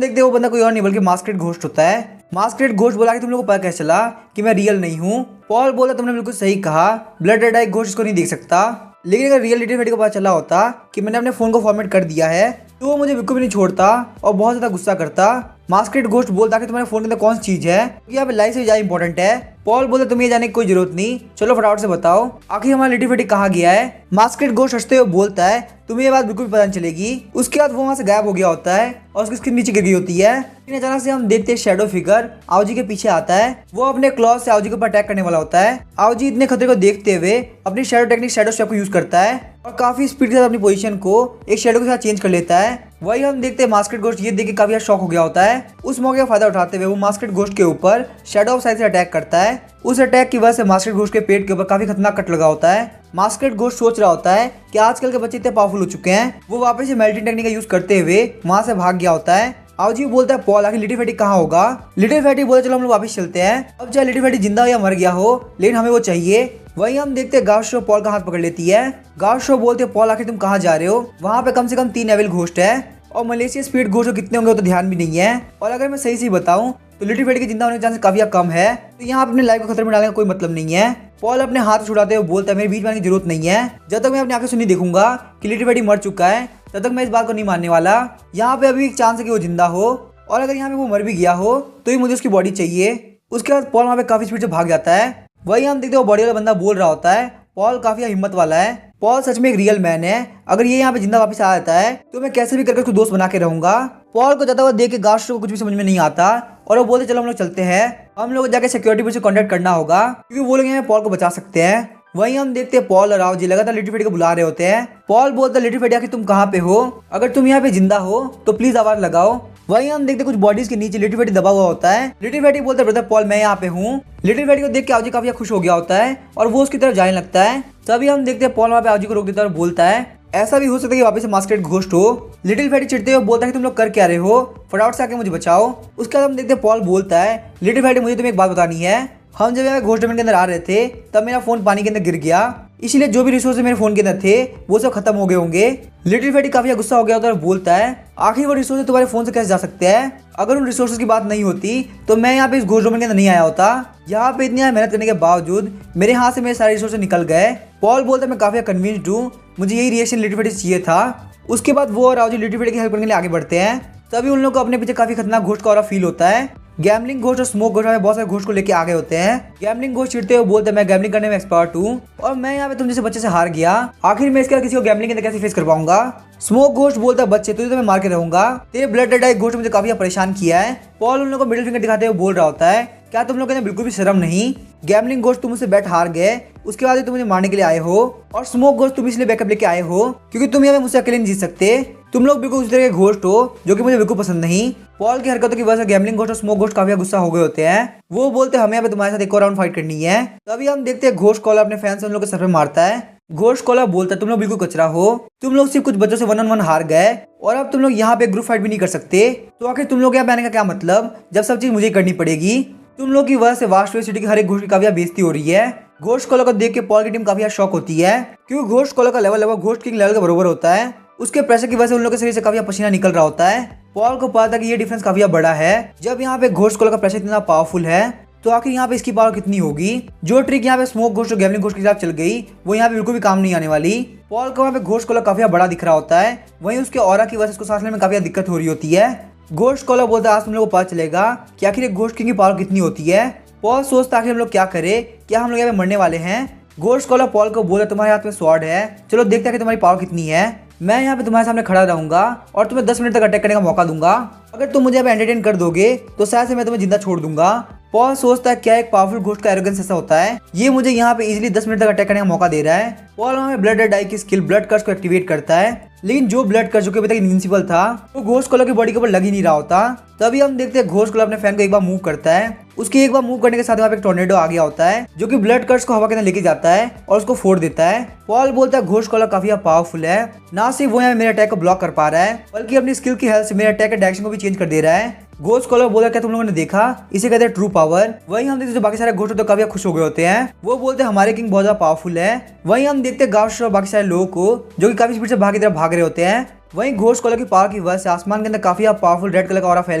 देखते हैं वो बंदा कोई और नहीं बल्कि मास्करेड घोस्ट होता है। मास्करेड घोस्ट बोला कि तुम लोगों को पता कैसे चला कि मैं रियल नहीं हूँ। पॉल बोला तुमने बिल्कुल सही कहा, ब्लड रेड आई घोस्ट इसको नहीं देख सकता, लेकिन अगर रियल लिटिल फैटी को पता चला होता कि मैंने अपने फोन को फॉर्मेट कर दिया है तो वो मुझे बिल्कुल भी नहीं छोड़ता और बहुत ज्यादा गुस्सा करता। मास्करेड घोस्ट बोलता कि तुम्हारे फोन के अंदर कौन सी चीज है क्योंकि यहाँ पे लाइफ से ज्यादा इंपॉर्टेंट है। पॉल बोलता तुम्हें ये जाने की कोई जरूरत नहीं, चलो फटाफट से बताओ आखिर हमारा लिटिल फैटी कहाँ गया है। मास्करेड घोस्ट हंसते हुए बोलता है तुम्हें ये बात बिल्कुल पता नहीं चलेगी। उसके बाद वो वहाँ से गायब हो गया होता है और उसकी स्क्रीन नीचे गिर गई होती है। लेकिन अचानक से हम देखते हैं शैडो फिगर आउजी के पीछे आता है। वो अपने क्लॉज से आउजी के ऊपर अटैक करने वाला होता है। आउजी इतने खतरे को देखते हुए अपनी शैडो टेक्निक शैडो स्टेप को यूज करता है और काफी स्पीड के साथ अपनी पोजीशन को एक शैडो के साथ चेंज कर लेता है। वही हम देखते हैं मास्केट घोस्ट ये देख के काफी शॉक हो गया होता है। उस मौके का फायदा उठाते हुए वो मास्केट घोस्ट के ऊपर शैडो ऑफ साइड से अटैक करता है। उस अटैक की वजह से मास्केट घोस्ट के पेट के ऊपर काफी खतरनाक कट लगा होता है। मास्केट घोस्ट सोच रहा होता है कि आजकल के बच्चे इतने पावरफुल हो चुके हैं, वो वापस से मेल्टिंग टेक्निक का यूज करते हुए वहां से भाग गया होता है। आवजी बोलता है पॉल आखिर लिटिल फैटी कहाँ होगा। लिटिल फैटी बोलता चलो हम लोग वापस चलते हैं। अब चाहे लिटिल फैटी जिंदा हो या मर गया हो, लेकिन हमें वो चाहिए। वहीं हम देखते हैं गाउस शो पॉल का हाथ पकड़ लेती है। गाउस शो बोलते हैं पॉल आखिर तुम कहाँ जा रहे हो, वहाँ पे कम से कम 3 एविल घोस्ट है और मलेशिया स्पीड घोस्ट कितने होंगे वो तो ध्यान भी नहीं है। और अगर मैं सही बताऊं तो लिटिल फैटी के जिंदा होने के चांस काफी कम है, तो यहाँ अपने लाइफ को खतरे में डालने का कोई मतलब नहीं है। पॉल अपने हाथ छुड़ाते हुए बोलता है मेरे बीच में आने की जरूरत नहीं है। जब तक मैं अपनी आंखें सुनी देखूंगा कि लिटिल फैटी मर चुका है तब तक मैं इस बात को नहीं मानने वाला। यहाँ पे अभी एक चांस है कि वो जिंदा हो, और अगर यहाँ पे वो मर भी गया हो तो ही मुझे उसकी बॉडी चाहिए। उसके बाद पॉल वहाँ पे काफी स्पीड से भाग जाता है। वही हम देखते हैं वो बॉडी वाला बंदा बोल रहा होता है पॉल काफी हिम्मत वाला है, पॉल सच में एक रियल मैन है, अगर ये यहाँ पे जिंदा वापस आ जाता है तो मैं कैसे भी करके उसको दोस्त बना के रहूंगा। पॉल को जाता हुआ देख के गाउस शो को कुछ भी समझ में नहीं आता और वो बोलते चलो हम लोग चलते हैं, हम लोग जाके सिक्योरिटी पुलिस से कॉन्टेक्ट करना होगा क्योंकि वो लोग यहाँ पॉल को बचा सकते हैं। वहीं हम देखते हैं पॉल और राव जी लगातार लिटिल फैटी को बुला रहे होते हैं। पॉल बोलता है लिटिल फैटी आखिर तुम कहाँ पे हो, अगर तुम यहाँ पे जिंदा हो तो प्लीज आवाज लगाओ। वहीं हम देखते कुछ बॉडीज के नीचे लिटिल फैटी दबा हुआ होता है। लिटिल फैटी बोलता है ब्रदर पॉल मैं यहाँ पे हूँ। लिटिल फैटी को देख के आवजी काफी खुश हो गया होता है और वो उसकी तरफ जाने लगता है। तभी हम देखते हैं पॉल वहाँ पे आवजी को रोक देता है और बोलता है ऐसा भी हो सकता है कि वापस से मास्केट घोस्ट हो। लिटिल फैटी चिढ़ते हुए बोलता है कि तुम लोग कर क्या रहे हो, फटाफट से आके मुझे बचाओ। उसके बाद हम देखते हैं पॉल बोलता है लिटिल फैटी मुझे तुम्हें एक बात बतानी है, हम जब यहाँ घोस्ट डोमेन के अंदर आ रहे थे तब मेरा फोन पानी के अंदर गिर गया, इसलिए जो भी रिसोर्सेज मेरे फोन के अंदर थे वो सब खत्म हो गए होंगे। लिटिल फैटी काफी गुस्सा हो गया होता है और बोलता है आखिर वो रिसोर्सेज तुम्हारे फोन से कैसे जा सकते हैं, अगर उन रिसोर्सेज की बात नहीं होती तो मैं यहाँ पे इस घोस्ट डोमेन के अंदर नहीं आया होता। यहाँ पे इतनी मेहनत करने के बावजूद मेरे हाथ से मेरे सारे रिसोर्सेज निकल गए। पॉल बोलता है मैं काफी कन्विंस्ड हूँ, मुझे यही रिएक्शन लिटिल फैटी चाहिए था। उसके बाद वो और राव जी लिटिल फैटी की हेल्प करने के लिए आगे बढ़ते हैं। तभी उन लोगों को अपने पीछे काफी खतरनाक घोस्ट का ऑरा फील होता है। गैमलिंग घोस्ट और स्मोक घोस्ट में बहुत सारे घोस्ट को लेके आ गए होते हैं। गैमलिंग घोस्ट चिढ़ते हुए बोलते हैं मैं गैमलिंग करने में एक्सपर्ट हूँ और मैं यहाँ पे तुम जैसे बच्चे से हार गया, आखिर मैं इसके किसी को गैमलिंग के अंदर कैसे फेस कर पाऊंगा। स्मोक घोस्ट बोलता है बच्चे तुझे तो मैं मार के रहूंगा, तेरे ब्लड रेड आई घोस्ट मुझे काफी परेशान किया है। पॉल उन लोगों को मिडिल फिंगर दिखाते हुए बोल रहा होता है क्या तुम लोग के अंदर बिल्कुल भी शर्म नहीं, गैमलिंग घोस्ट तुम मुझसे बैट हार गए उसके बाद तुम मुझे मारने के लिए आए हो, और स्मोक घोस्ट तुम इसलिए बैकअप लेके आए हो क्योंकि तुम यहाँ मुझसे अकेले नहीं जीत सकते, तुम लोग बिल्कुल उस तरह के घोस्ट हो जो कि मुझे बिल्कुल पसंद नहीं। पॉल की हरकतों की वजह से गैमलिंग घोस्ट और स्मोक घोस्ट काफी गुस्सा हो गए होते हैं। वो बोलते हैं हमें यहाँ पे तुम्हारे साथ एक और राउंड फाइट करनी है। तभी हम देखते हैं घोस्ट कॉलर अपने फैन से उन लोग के सर पे मारता है। घोस्ट कॉलर बोलता है तुम लोग बिल्कुल कचरा हो, तुम लोग सिर्फ कुछ बच्चों से 1-on-1 हार गए और अब तुम लोग यहाँ पे ग्रुप फाइट भी नहीं कर सकते, तो आखिर तुम लोग यहाँ पे आने का क्या मतलब जब सब चीज मुझे करनी पड़ेगी। तुम लोग की वजह से वास्ट सिटी की हर एक घोस्ट की काफी बेइज्जती हो रही है। घोस्ट कॉलर को देख के पॉल की टीम काफी शॉक होती है क्योंकि घोस्ट कॉलर का लेवल घोस्ट किंग लेवल के बराबर होता है। उसके प्रेशर की वजह से उन लोगों के शरीर से काफी पसीना निकल रहा होता है। पॉल को पता था कि ये डिफरेंस काफी बड़ा है, जब यहाँ पे घोस्ट कॉलर का प्रेशर इतना पावरफुल है तो आखिर यहाँ पे इसकी पावर कितनी होगी। जो ट्रिक यहाँ पे स्मोक घोस्ट और गैमलिंग घोस्ट के साथ चल गई वो यहाँ पे बिल्कुल भी काम नहीं आने वाली। पॉल को वहाँ पे घोस्ट कॉलर काफी बड़ा दिख रहा होता है, वहीं उसके ऑरा की वजह से उसको सांस लेने में काफी दिक्कत हो रही होती है। घोस्ट कॉलर बोलता है आज तुम लोगों को पता चलेगा कि आखिर एक घोस्ट किंग की पावर कितनी होती है। पॉल सोचता आखिर हम लोग क्या करें, क्या हम लोग यहाँ पे मरने वाले हैं। घोस्ट कॉलर पॉल को बोला तुम्हारे हाथ में स्वॉर्ड है, चलो देखते हैं कि तुम्हारी पावर कितनी है। मैं यहाँ पे तुम्हारे सामने खड़ा रहूंगा और तुम्हें 10 मिनट तक अटैक करने का मौका दूंगा, अगर तुम मुझे एंटरटेन कर दोगे तो शायद से मैं तुम्हें जिंदा छोड़ दूंगा। पॉल सोचता है क्या एक पावरफुल घोस्ट का एरोगेंस ऐसा होता है, ये मुझे यहाँ पे इजीली 10 मिनट तक अटैक करने का मौका दे रहा है। पॉल वहाँ ब्लड रेड आई की स्किल ब्लड कर्स को एक्टिवेट करता है, लेकिन जो ब्लड कर्स जो कि अभी तक इनविंसिबल था वो घोस्ट कॉलर की बॉडी के ऊपर लग ही नहीं रहा होता। तभी हम देखते हैं घोस्ट कॉलर अपने फैन को एक बार मूव करता है, उसके एक बार मूव करने के साथ वहाँ पे एक टोर्नेडो आ गया होता है जो कि ब्लड कर्स को हवा के अंदर लेके जाता है और उसको फोड़ देता है। पॉल बोलता है घोस्ट कॉलर काफी पावरफुल है, ना सिर्फ वो यहाँ मेरे अटैक को ब्लॉक कर पा रहा है बल्कि अपनी स्किल की हेल्प से मेरे अटैक के डायरेक्शन को भी चेंज कर दे रहा है। घोस्ट कॉलर बोला क्या तुम लोगों ने देखा, इसे कहते हैं ट्रू पावर। वहीं हम देखते जो बाकी सारे घोस्ट तो काफी खुश हो गए होते हैं, वो बोलते हैं हमारे किंग बहुत ज्यादा पावरफुल है। वहीं हम देखते हैं गाउस और बाकी सारे लोगों को जो कि काफी स्पीड से भाग की तरफ भाग रहे होते हैं। वहीं घोस्ट कॉलर की पावर की वजह से आसमान के अंदर काफी पावरफुल रेड कलर का ऑरा फैल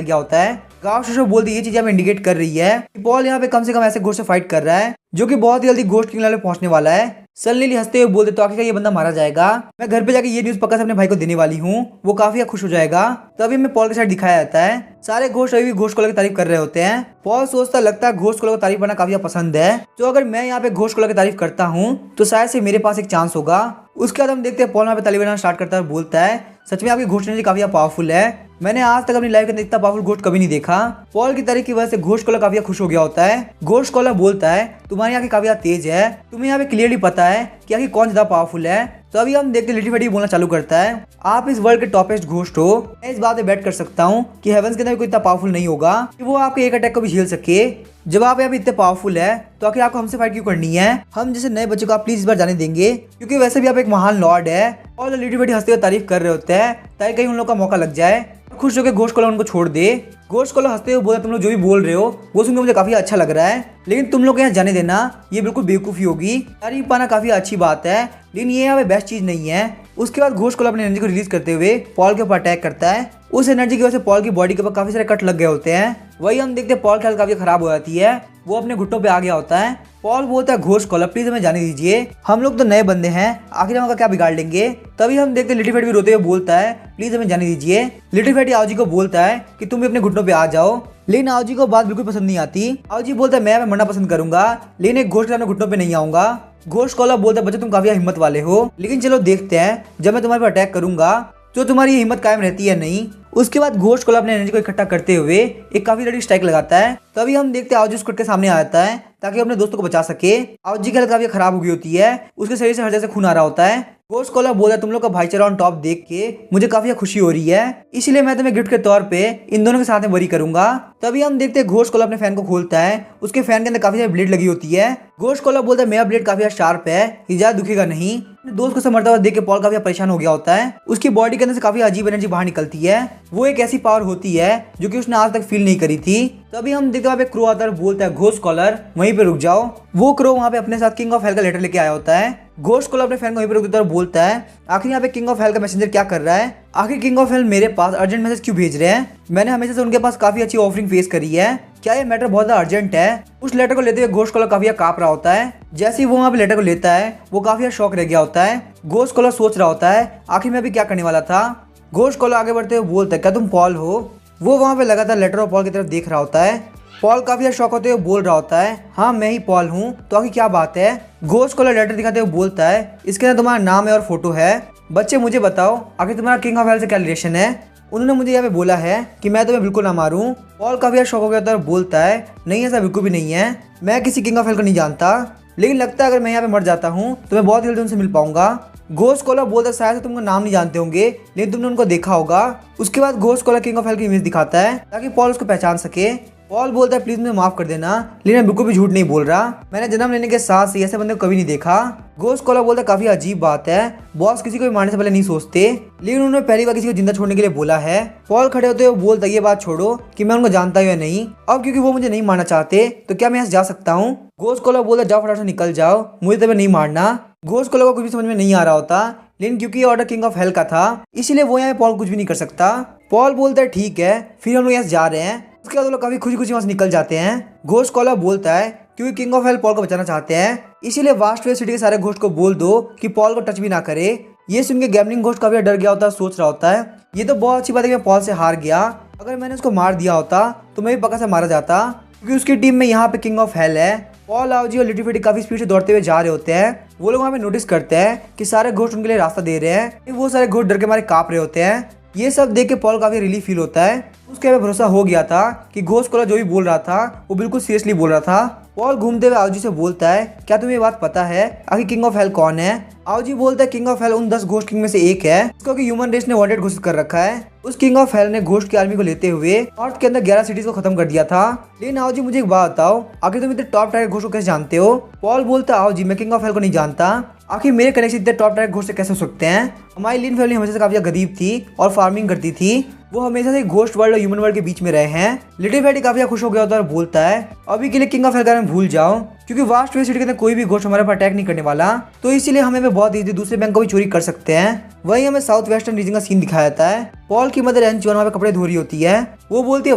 गया होता है। गाउस बोलती ये चीज हमें इंडिकेट कर रही है कि पॉल यहाँ पे कम से कम ऐसे घोस्ट से फाइट कर रहा है जो कि बहुत ही जल्दी घोस्ट किंग लेवल पे पहुंचने वाला है। सनलिली हंसते हुए बोलते तो आखिर ये बंदा मारा जाएगा, मैं घर पे जाके ये न्यूज पक्का से अपने भाई को देने वाली हूँ, वो काफी खुश हो जाएगा। तभी हमें पॉल के साइड दिखाया जाता है, सारे घोस्ट अभी भी घोस्ट कॉलर की तारीफ कर रहे होते हैं। पॉल सोचता लगता है घोस्ट कॉलर को तारीफ करना काफी पसंद है, तो अगर मैं यहाँ पे घोस्ट कॉलर की तारीफ करता हूँ तो शायद से मेरे पास एक चांस होगा। उसके बाद हम देखते हैं पॉल यहाँ पे ताली बजाना स्टार्ट करता है, बोलता है सच में आपकी घोस्ट एनर्जी काफी पावरफुल है, मैंने आज तक अपनी लाइफ के अंदर इतना पावरफुल घोस्ट कभी नहीं देखा। पॉल की तारीफ की वजह से घोस्ट कॉलर काफी खुश हो गया होता है। घोस्ट कॉलर बोलता है तुम्हारी आंखें काफी तेज है, तुम्हें यहाँ पे क्लियरली पता है कि आखिर कौन ज्यादा पावरफुल है। तो अभी हम देखते लिटिल फैटी बोलना चालू करता है, आप इस वर्ल्ड के टॉपेस्ट घोस्ट हो। मैं इस बात पे बेट कर सकता हूँ कि हेवंस के अंदर कोई इतना पावरफुल नहीं होगा कि वो आपके एक अटैक को भी झेल सके। जब आप यहाँ पे इतने पावरफुल है तो आखिर आपको हमसे फाइट क्यों करनी है? हम जैसे नए बच्चों को आप प्लीज इस बार जाने देंगे, क्योंकि वैसे भी आप एक महान लॉर्ड है। और लिटिल फैटी हंसते हुए तारीफ कर रहे होते हैं ताकि कहीं उन लोग का मौका लग जाए। खुश होकर घोस्ट कॉलर उनको छोड़ दे। घोस्ट कॉलर हंसते हुए बोला, तुम लोग जो भी बोल रहे हो वो सुनकर मुझे काफी अच्छा लग रहा है, लेकिन तुम लोग यहाँ जाने देना ये बिल्कुल बेवकूफी होगी। तारीफ पाना काफी अच्छी बात है, लेकिन ये यहाँ पे बेस्ट चीज नहीं है। उसके बाद घोस्ट कॉलर अपनी एनर्जी को रिलीज करते हुए पॉल के ऊपर अटैक करता है। उस एनर्जी की वजह से पॉल की बॉडी के ऊपर काफी सारे कट लग गए होते हैं। वही हम देखते हैं पॉल की हालत काफी खराब हो जाती है, वो अपने घुटनों पे आ गया होता है। पॉल बोलता है, घोस्ट कॉलर प्लीज हमें जाने दीजिए, हम लोग तो नए बंदे हैं, आखिर हम क्या बिगाड़ लेंगे। तभी हम देखते लिटिल फैटी भी रोते हुए बोलता है, प्लीज हमें जाने दीजिए। लिटिल फैटी आओजी को बोलता है कि तुम भी अपने घुटनों पे आ जाओ, लेकिन आओजी को बात बिल्कुल पसंद नहीं आती। आओजी बोलता है, मैं मरना पसंद करूंगा, लेकिन एक घोस्ट के सामने घुटनों पे नहीं आऊंगा। घोस्ट कॉलर बोलता है, बच्चे तुम काफी हिम्मत वाले हो, लेकिन चलो देखते हैं जब मैं तुम्हारे पर अटैक करूंगा तो तुम्हारी हिम्मत कायम रहती है नहीं। उसके बाद घोस्ट कॉलर अपने एनर्जी को इकट्ठा करते हुए एक काफी बड़ी स्ट्राइक लगाता है। तभी हम देखते हैं आओजी स्क्वाड के सामने आता है ताकि अपने दोस्तों को बचा सके। आओजी की हालत काफी खराब हो गई होती है, उसके शरीर से हर जगह से खून आ रहा होता है। घोस्ट कॉलर बोला, तुम लोग का भाईचारा ऑन टॉप देख के मुझे काफी खुशी हो रही है, इसलिए मैं तुम्हें गिफ्ट के तौर पे इन दोनों के साथ में बरी करूंगा। तभी हम देखते हैं घोस्ट कॉलर अपने फैन को खोलता है, उसके फैन के अंदर काफी सारी ब्लेड लगी होती है। घोस्ट कॉलर बोलता है, मेरा ब्लेड काफी शार्प है, ये ज्यादा दुखेगा नहीं। दोस्त को समझता हुआ देख के पॉल काफी परेशान हो गया होता है। उसकी बॉडी के अंदर से काफी अजीब एनर्जी बाहर निकलती है, वो एक ऐसी पावर होती है जो कि उसने आज तक फील नहीं करी थी। तभी हम देखते हैं क्रो आता है, बोलता है, घोस्ट कॉलर वहीं पे रुक जाओ। वो क्रो वहाँ पे अपने साथ किंग ऑफ हेल का लेटर लेके आया होता है। घोस्ट कॉलर अपने फैन को वहीं पे रुक देता है और बोलता है, आखिर यहाँ पे किंग ऑफ हेल का मैसेंजर क्या कर रहा है? आखिर किंग ऑफ हेल मेरे पास अर्जेंट मैसेज क्यों भेज रहे हैं? मैंने हमेशा से उनके पास काफी अच्छी ऑफरिंग फेस करी है, क्या ये मैटर बहुत ज्यादा अर्जेंट है? उस लेटर को लेते हुए घोस्ट कॉलर काफी कांप रहा होता है। जैसे ही वो वहाँ पे लेटर को लेता है वो काफी शॉक रह गया होता है। घोस्ट कॉलर सोच रहा होता है, आखिर मैं अभी क्या करने वाला था। घोस्ट कॉलर आगे बढ़ते हुए बोलता है, क्या तुम पॉल हो? वो वहाँ पे लगातार लेटर और पॉल की तरफ देख रहा होता है। पॉल काफी शॉक होते हुए बोल रहा होता है, हाँ मैं ही पॉल हूँ, तो आखिर क्या बात है? घोस्ट कॉलर लेटर दिखाते हुए बोलता है, इसके अंदर तुम्हारा नाम है और फोटो है। बच्चे मुझे बताओ आखिर तुम्हारा किंग ऑफ हेल से क्या रिलेशन है? उन्होंने मुझे यहाँ पे बोला है कि मैं तुम्हें बिल्कुल ना मारूं। पॉल काफी शौक हो गया था और बोलता है, नहीं ऐसा बिल्कुल भी नहीं है, मैं किसी किंग ऑफ हेल को नहीं जानता, लेकिन लगता है अगर मैं यहाँ पे मर जाता हूँ तो मैं बहुत जल्दी उनसे मिल पाऊंगा। घोस्ट कॉलर बोलता है, शायद तुमको नाम नहीं जानते होंगे, लेकिन तुमने उनको देखा होगा। उसके बाद ghost collar king of hell की इमेज दिखाता है ताकि पॉल उसको पहचान सके। पॉल बोलता है, प्लीज मुझे माफ कर देना, लेकिन मैं बिल्कुल भी झूठ नहीं बोल रहा, मैंने जन्म लेने के साथ ही ऐसे बंदे को कभी नहीं देखा। घोस्ट कॉलर बोलता है, काफी अजीब बात है, बॉस किसी को भी मारने से पहले नहीं सोचते, लेकिन उन्होंने पहली बार किसी को जिंदा छोड़ने के लिए बोला है। पॉल खड़े होते हुए बोलता है, ये बात छोड़ो कि मैं उनको जानता हूँ या नहीं, अब क्योंकि वो मुझे नहीं मारना चाहते तो क्या मैं यहाँ जा सकता हूँ? घोस्ट कॉलर बोलता है, जाओ फटाफट से निकल जाओ, मुझे तुम्हें नहीं मारना। घोस्ट कॉलर को कुछ भी समझ में नहीं आ रहा होता, लेकिन क्योंकि ये ऑर्डर किंग ऑफ हेल का था इसीलिए वो यहाँ पॉल कुछ भी नहीं कर सकता। पॉल बोलता है, ठीक है फिर हम लोग यहाँ जा रहे हैं। उसके बाद वो लोग काफी खुशी खुशी वहाँ से निकल जाते हैं। घोस्ट कॉलर बोलता है, क्योंकि किंग ऑफ हेल पॉल को बचाना चाहते हैं, इसीलिए वास्ट वेस्ट सिटी के सारे घोस्ट को बोल दो कि पॉल को टच भी ना करे। ये सुन के गैमलिंग घोस्ट काफी डर गया होता है, सोच रहा होता है, ये तो बहुत अच्छी बात है कि मैं पॉल से हार गया, अगर मैंने उसको मार दिया होता तो मैं भी पक्का से मारा जाता, क्योंकि उसकी टीम में यहाँ पे किंग ऑफ हेल है। पॉल, आओजी और लिटिल फैटी काफी स्पीड से दौड़ते हुए जा रहे होते हैं। वो लोग वहाँ पे नोटिस करते हैं कि सारे घोस्ट उनके लिए रास्ता दे रहे हैं। वो सारे घोस्ट डर के मारे कांप रहे होते हैं। ये सब देख के पॉल काफी रिलीफ फील होता है। उसके पे भरोसा हो गया था कि घोस्ट कॉलर जो भी बोल रहा था वो बिल्कुल सीरियसली बोल रहा था। पॉल घूमते हुए आओजी से बोलता है, क्या तुम्हें ये बात पता है आखिर किंग ऑफ हेल कौन है? आओजी बोलता है, किंग ऑफ हेल उन 10 घोस्ट किंग में से एक है, इसको कि ह्यूमन रेस ने वांटेड घोषित कर रखा है। उस किंग ऑफ हेल ने घोस्ट की आर्मी को लेते हुए नॉर्थ के अंदर 11 सिटीज को खत्म कर दिया था। लेकिन आओजी मुझे एक बात बताओ, आखिर तुम इतने टॉप टायर घोस्ट को कैसे जानते हो? पॉल बोलता है, आओजी मैं किंग ऑफ हेल को नहीं जानता, आखिर मेरे कनेक्शन इतने टॉप टायर घोस्ट से कैसे हो सकते हैं? हमारी लीन फैमिली हमेशा से काफी गरीब थी और फार्मिंग करती थी, वो हमेशा से घोस्ट वर्ल्ड और ह्यूमन वर्ल्ड के बीच में रहे हैं। लिटिल फैटी काफी खुश हो गया होता है और बोलता है, अभी के लिए किंग ऑफ हेल का नाम भूल जाओ, क्योंकि वास्ट वेस्ट सिटी के अंदर कोई भी घोस्ट हमारे पर अटैक नहीं करने वाला, तो इसीलिए हमें बहुत इजी दूसरे बैंक को भी चोरी कर सकते हैं। वहीं हमें साउथ वेस्टर्न रीजन का सीन दिखाया जाता है। पॉल की मदर एनचुआन वहाँ पे कपड़े धो रही होती है। वो बोलती है,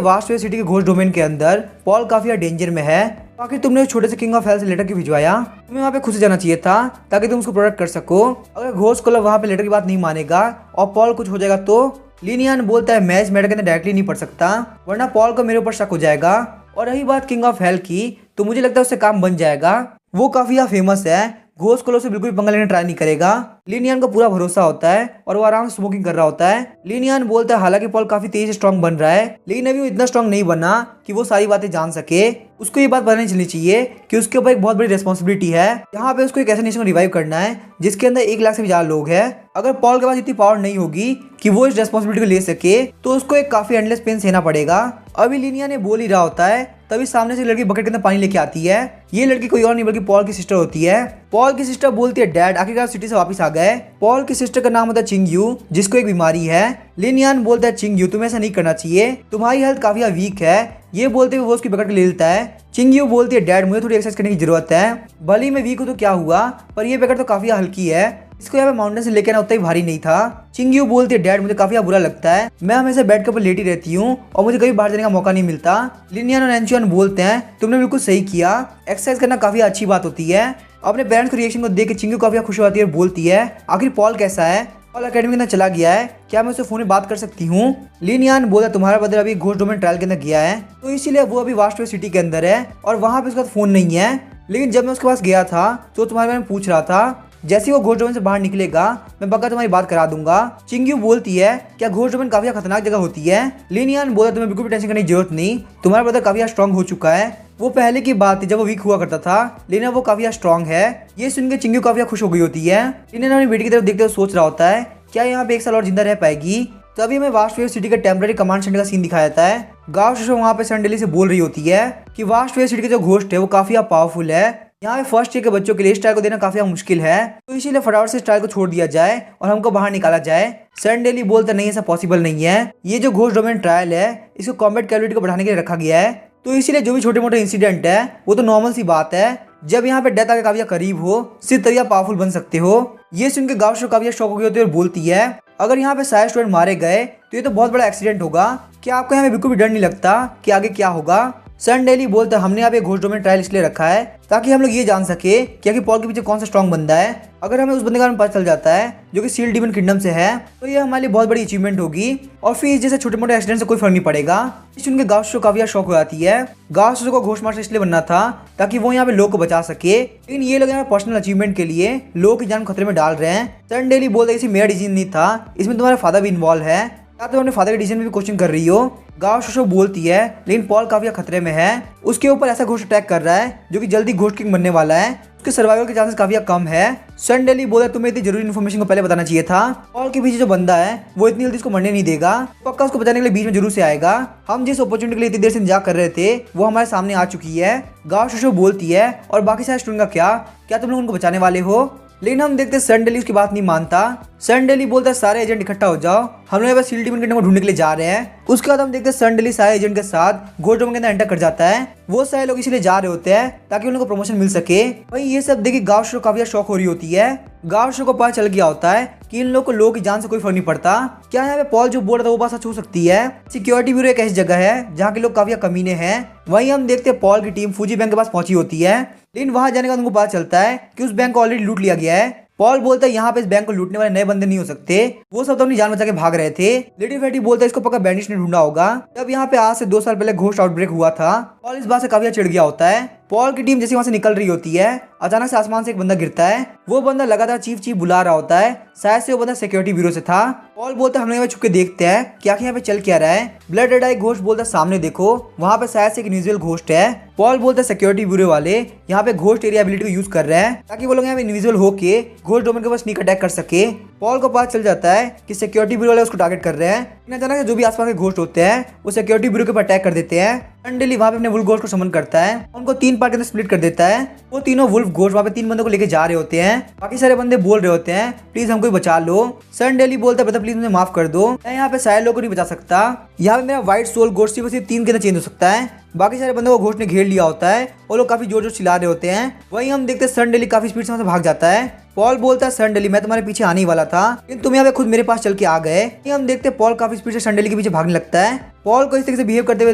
वास्ट वेस्ट सिटी के घोस्ट डोमेन के अंदर पॉल काफी डेंजर में है, आखिर तुमने उस छोटे से किंग ऑफ हेल से लेटर क्यों भिजवाया? तुम्हें वहाँ पे खुद से जाना चाहिए था ताकि तुम उसको प्रोटेक्ट कर सको। अगर घोस्ट कॉलर वहाँ पे लेटर की बात नहीं मानेगा और पॉल कुछ हो जाएगा तो? लिनियन बोलता है, मैं इस मैटर के अंदर डायरेक्टली नहीं पढ़ सकता, वरना पॉल को मेरे ऊपर शक हो जाएगा। और रही बात किंग ऑफ हेल की, तो मुझे लगता है उससे काम बन जाएगा, वो काफी फेमस है, घोस्ट क्लो से बिल्कुल भी पंगा लेने ट्राई नहीं करेगा। लिनियन को पूरा भरोसा होता है और वो आराम से स्मोकिंग कर रहा होता है। लिनियन बोलता है हालांकि पॉल काफी तेज स्ट्रांग बन रहा है, लेकिन अभी वो इतना स्ट्रांग नहीं बना कि वो सारी बातें जान सके। उसको ये बात पता नहीं चलनी चाहिए कि उसके ऊपर एक बहुत बड़ी रिस्पॉन्सिबिलिटी है। यहाँ पे उसको एक ऐसे नेशन को रिवाइव करना है जिसके अंदर 1 लाख से भी ज्यादा लोग हैं। अगर पॉल के पास इतनी पावर नहीं होगी कि वो इस रिस्पॉन्सिबिलिटी को ले सके तो उसको एक काफी एंडलेस पेन सहना पड़ेगा। अभी लिनिया ने बोल ही रहा होता है, तभी सामने से लड़की बकेट के अंदर पानी लेके आती है। ये लड़की कोई और नहीं बल्कि पॉल की सिस्टर होती है। पॉल की सिस्टर बोलती है डैड आखिरकार सिटी से वापस आ गए। पॉल की सिस्टर का नाम होता है चिंग यू, जिसको एक बीमारी है। लिनियन बोलता है चिंग यू तुम्हें ऐसा नहीं करना चाहिए, तुम्हारी हेल्थ काफी वीक है। ये बोलते हुए वो उसकी बकेट ले लेता है। चिंग यू बोलती है डैड मुझे थोड़ी एक्सरसाइज करने की जरूरत है, भले ही मैं वीक हूँ तो क्या हुआ, पर ये बकेट तो काफी हल्की है, इसको यहाँ पे माउंटेन से लेके आना उतना ही भारी नहीं था। चिंग यू बोलती है डैड मुझे काफी बुरा लगता है, मैं हमेशा बेड के ऊपर लेटी रहती हूँ और मुझे कभी बाहर जाने का मौका नहीं मिलता। लिनियन और एंचुअन बोलते हैं तुमने बिल्कुल सही किया, एक्सरसाइज करना काफी अच्छी बात होती है। अपने पेरेंट्स के रिएक्शन को देख के चिंग यू काफी खुश होती है और बोलती है आखिर पॉल कैसा है, पॉल अकेडमी के अंदर चला गया है, क्या मैं उससे फोन में बात कर सकती हूँ। लिनियन बोला तुम्हारा ब्रदर अभी घोस्ट डोमेन ट्रायल के अंदर गया है तो इसीलिए वो अभी वास्टवे सिटी के अंदर है और वहाँ पे उसका फोन नहीं है, लेकिन जब मैं उसके पास गया था तो तुम्हारे बारे में पूछ रहा था, जैसे वो घोस्ट डोमेन से बाहर निकलेगा मैं पक्का तुम्हारी बात करा दूंगा। चिंग यू बोलती है क्या घोस्ट डोमेन काफी खतरनाक जगह होती है। लिनियन बोला तुम्हें बिल्कुल भी टेंशन करने की जरूरत नहीं, तुम्हारा ब्रदर काफी स्ट्रांग हो चुका है, वो पहले की बात थी जब वो वीक हुआ करता था, लेकिन वो काफी स्ट्रांग है। ये सुन के चिंग यू काफी खुश हो गई होती है। लिनियन अपनी बेटी की तरफ देखते हुए सोच रहा होता है क्या यहाँ पे 1 साल और जिंदा रह पाएगी। तभी हमें वास्टवेव सिटी का टेम्पररी कमांड सेंटर का सीन दिखाया जाता है। गांव शो वहाँ पे सैंडेली से बोल रही होती है कि वास्टवेव सिटी के जो घोस्ट है वो काफी पावरफुल है, यहाँ पे फर्स्ट ईयर के बच्चों के लिए इस ट्रायल को देना काफी मुश्किल है, तो इसीलिए फटाफट से इस ट्रायल को छोड़ दिया जाए और हमको बाहर निकाला जाए। सैंडेली बोलता नहीं ऐसा पॉसिबल नहीं है, ये जो घोस्ट डोमेन ट्रायल है इसको कॉम्बैट कैपेबिलिटी को बढ़ाने के लिए रखा गया है, तो इसीलिए जो भी छोटे मोटे इंसिडेंट है वो तो नॉर्मल सी बात है, जब यहाँ पे डेथ आके काफी करीब हो सिर्फ तभी आप पावरफुल बन सकते हो। ये सुन के गाँव शो काफी शौक हो गई होती है और बोलती है अगर यहाँ पे सारे स्टूडेंट मारे गए तो ये तो बहुत बड़ा एक्सीडेंट होगा, क्या आपको यहाँ पे बिल्कुल भी डर नहीं लगता कि आगे क्या होगा। सैंडेली बोलता है हमने यहाँ पे घोस्ट डोमेन ट्रायल इसलिए रखा है ताकि हम लोग ये जान सके कि आखिर पॉल के पीछे कौन सा स्ट्रांग बंदा है। अगर हमें उस बंदे के बारे में पता चल जाता है जो कि सील डीमन किंगडम से है तो ये हमारे लिए बहुत बड़ी अचीवमेंट होगी और फिर इस जैसे छोटे मोटे एक्सीडेंट से कोई फर्क नहीं पड़ेगा। इस उनके गाँव शो काफी शौक हो जाती है। गाँव शो को घोस्ट मास्टर इसलिए बनना था ताकि वो यहाँ पे लोग को बचा सके, लेकिन ये लोग यहाँ पर्सनल अचीवमेंट के लिए लोगों की जान खतरे में डाल रहे हैं। सैंडेली बोलता है मेरा डिसीजन नहीं था, इसमें तुम्हारा फादर भी इन्वॉल्व है, क्या तुम अपने फादर के डिसीजन में भी क्वेश्चन कर रही हो। गाँव शो बोलती है लेकिन पॉल काफी खतरे में है, उसके ऊपर ऐसा घोस्ट अटैक कर रहा है जो कि जल्दी घोस्ट किंग बनने वाला है, उसके सर्वाइवल के चांसेस काफी कम है। सैंडेली बोला तुम्हें इतनी जरूरी इन्फॉर्मेशन को पहले बताना चाहिए था, पॉल के पीछे जो बंदा है वो इतनी जल्दी इसको मरने नहीं देगा, पक्का उसको बचाने के लिए बीच में जरूर से आएगा। हम जिस अपॉर्चुनिटी के लिए इतनी देर से इंतजार कर रहे थे वो हमारे सामने आ चुकी है। गाँव शो बोलती है और बाकी सारे स्टूडेंट का क्या तुम लोग उनको बचाने वाले हो, लेकिन हम देखते हैं सैंडेली उसकी बात नहीं मानता। सैंडेली बोलता है सारे एजेंट इकट्ठा हो जाओ, हम लोग सील डीमन किंगडम को ढूंढने के लिए जा रहे हैं। उसके बाद हम देखते हैं सैंडेली सारे एजेंट के साथ घोस्ट डोमेन के अंदर एंटर कर जाता है। वो सारे लोग इसलिए जा रहे होते हैं ताकि उन लोगों को प्रमोशन मिल सके। वही ये सब देखिए गाँव शो काफी शौक हो रही होती है। गाँव शो को पता चल गया होता है कि इन लोगों की जान से कोई फर्क नहीं पड़ता। क्या यहाँ पे पॉल जो बोल रहा था वो बात सच हो सकती है। सिक्योरिटी ब्यूरो एक ऐसी जगह है जहाँ के लोग काफी कमीने हैं। वहीं हम देखते हैं पॉल की टीम फूजी बैंक के पास पहुंची होती है, लेकिन वहां जाने का उनको पता चलता है कि उस बैंक को ऑलरेडी लूट लिया गया है। पॉल बोलता है यहाँ पे इस बैंक को लूटने वाले नए बंदे नहीं हो सकते, वो सब तो अपनी जान बचा के भाग रहे थे। लेडी फैटी बोलता है इसको पक्का बैंडिश ने ढूंढा होगा, जब यहाँ पे आज से 2 साल पहले घोस्ट आउटब्रेक हुआ था। पॉल इस बात से काफी चिढ़ गया होता है। पॉल की टीम जैसे वहां से निकल रही होती है अचानक से आसमान से एक बंदा गिरता है। वो बंदा लगातार चीफ बुला रहा होता है, शायद से वो बंदा सिक्योरिटी ब्यूरो से था। पॉल बोलता है हम लोग यहाँ छुप के देखते हैं कि आखिर यहाँ पे चल क्या रहा है। ब्लड रेड आई घोस्ट बोलता है सामने देखो, वहाँ पे शायद से एक इनविजिबल घोस्ट है। पॉल बोलता है सिक्योरिटी ब्यूरो वाले यहाँ पे घोस्ट एरिया एबिलिटी को यूज कर रहे हैं ताकि वो लोग यहाँ पे इनविजिबल होके घोस्ट डोमेन के ऊपर स्नीक अटैक कर सके। पॉल को पता चल जाता है कि सिक्योरिटी ब्यूरो वाले उसको टारगेट कर रहे हैं। अचानक से जो भी आसपास के घोस्ट होते हैं वो सिक्योरिटी ब्यूरो के ऊपर अटैक कर देते हैं। सैंडेली वहाँ पे अपने वुल्फ घोस्ट को समन करता है, उनको 3 पार्ट के अंदर स्प्लिट कर देता है। वो तीनों वुल्फ घोस्ट वहाँ पे 3 बंदों को लेके जा रहे होते हैं। बाकी सारे बंदे बोल रहे होते हैं प्लीज हमको बचा लो। सैंडेली बोलता है प्लीज मुझे माफ कर दो, मैं यहाँ पे सारे लोगों को नहीं बचा सकता, यहाँ पे मेरा व्हाइट सोल घोस्ट सिर्फ 3 के अंदर चेंज हो सकता है। बाकी सारे बंदों को घोस्ट ने घेर लिया होता है और लोग काफी जोर जोर चिल्ला रहे होते हैं। वहीं हम देखते हैं सैंडेली काफी स्पीड से वहाँ से भाग जाता है। पॉल बोलता है सैंडेली मैं तुम्हारे पीछे आने वाला था, लेकिन तुम यहाँ पे खुद मेरे पास चल के आ गए। हम देखते हैं पॉल काफी स्पीड से सैंडेली के पीछे भागने लगता है। पॉल को इस तरीके से बिहेव करते हुए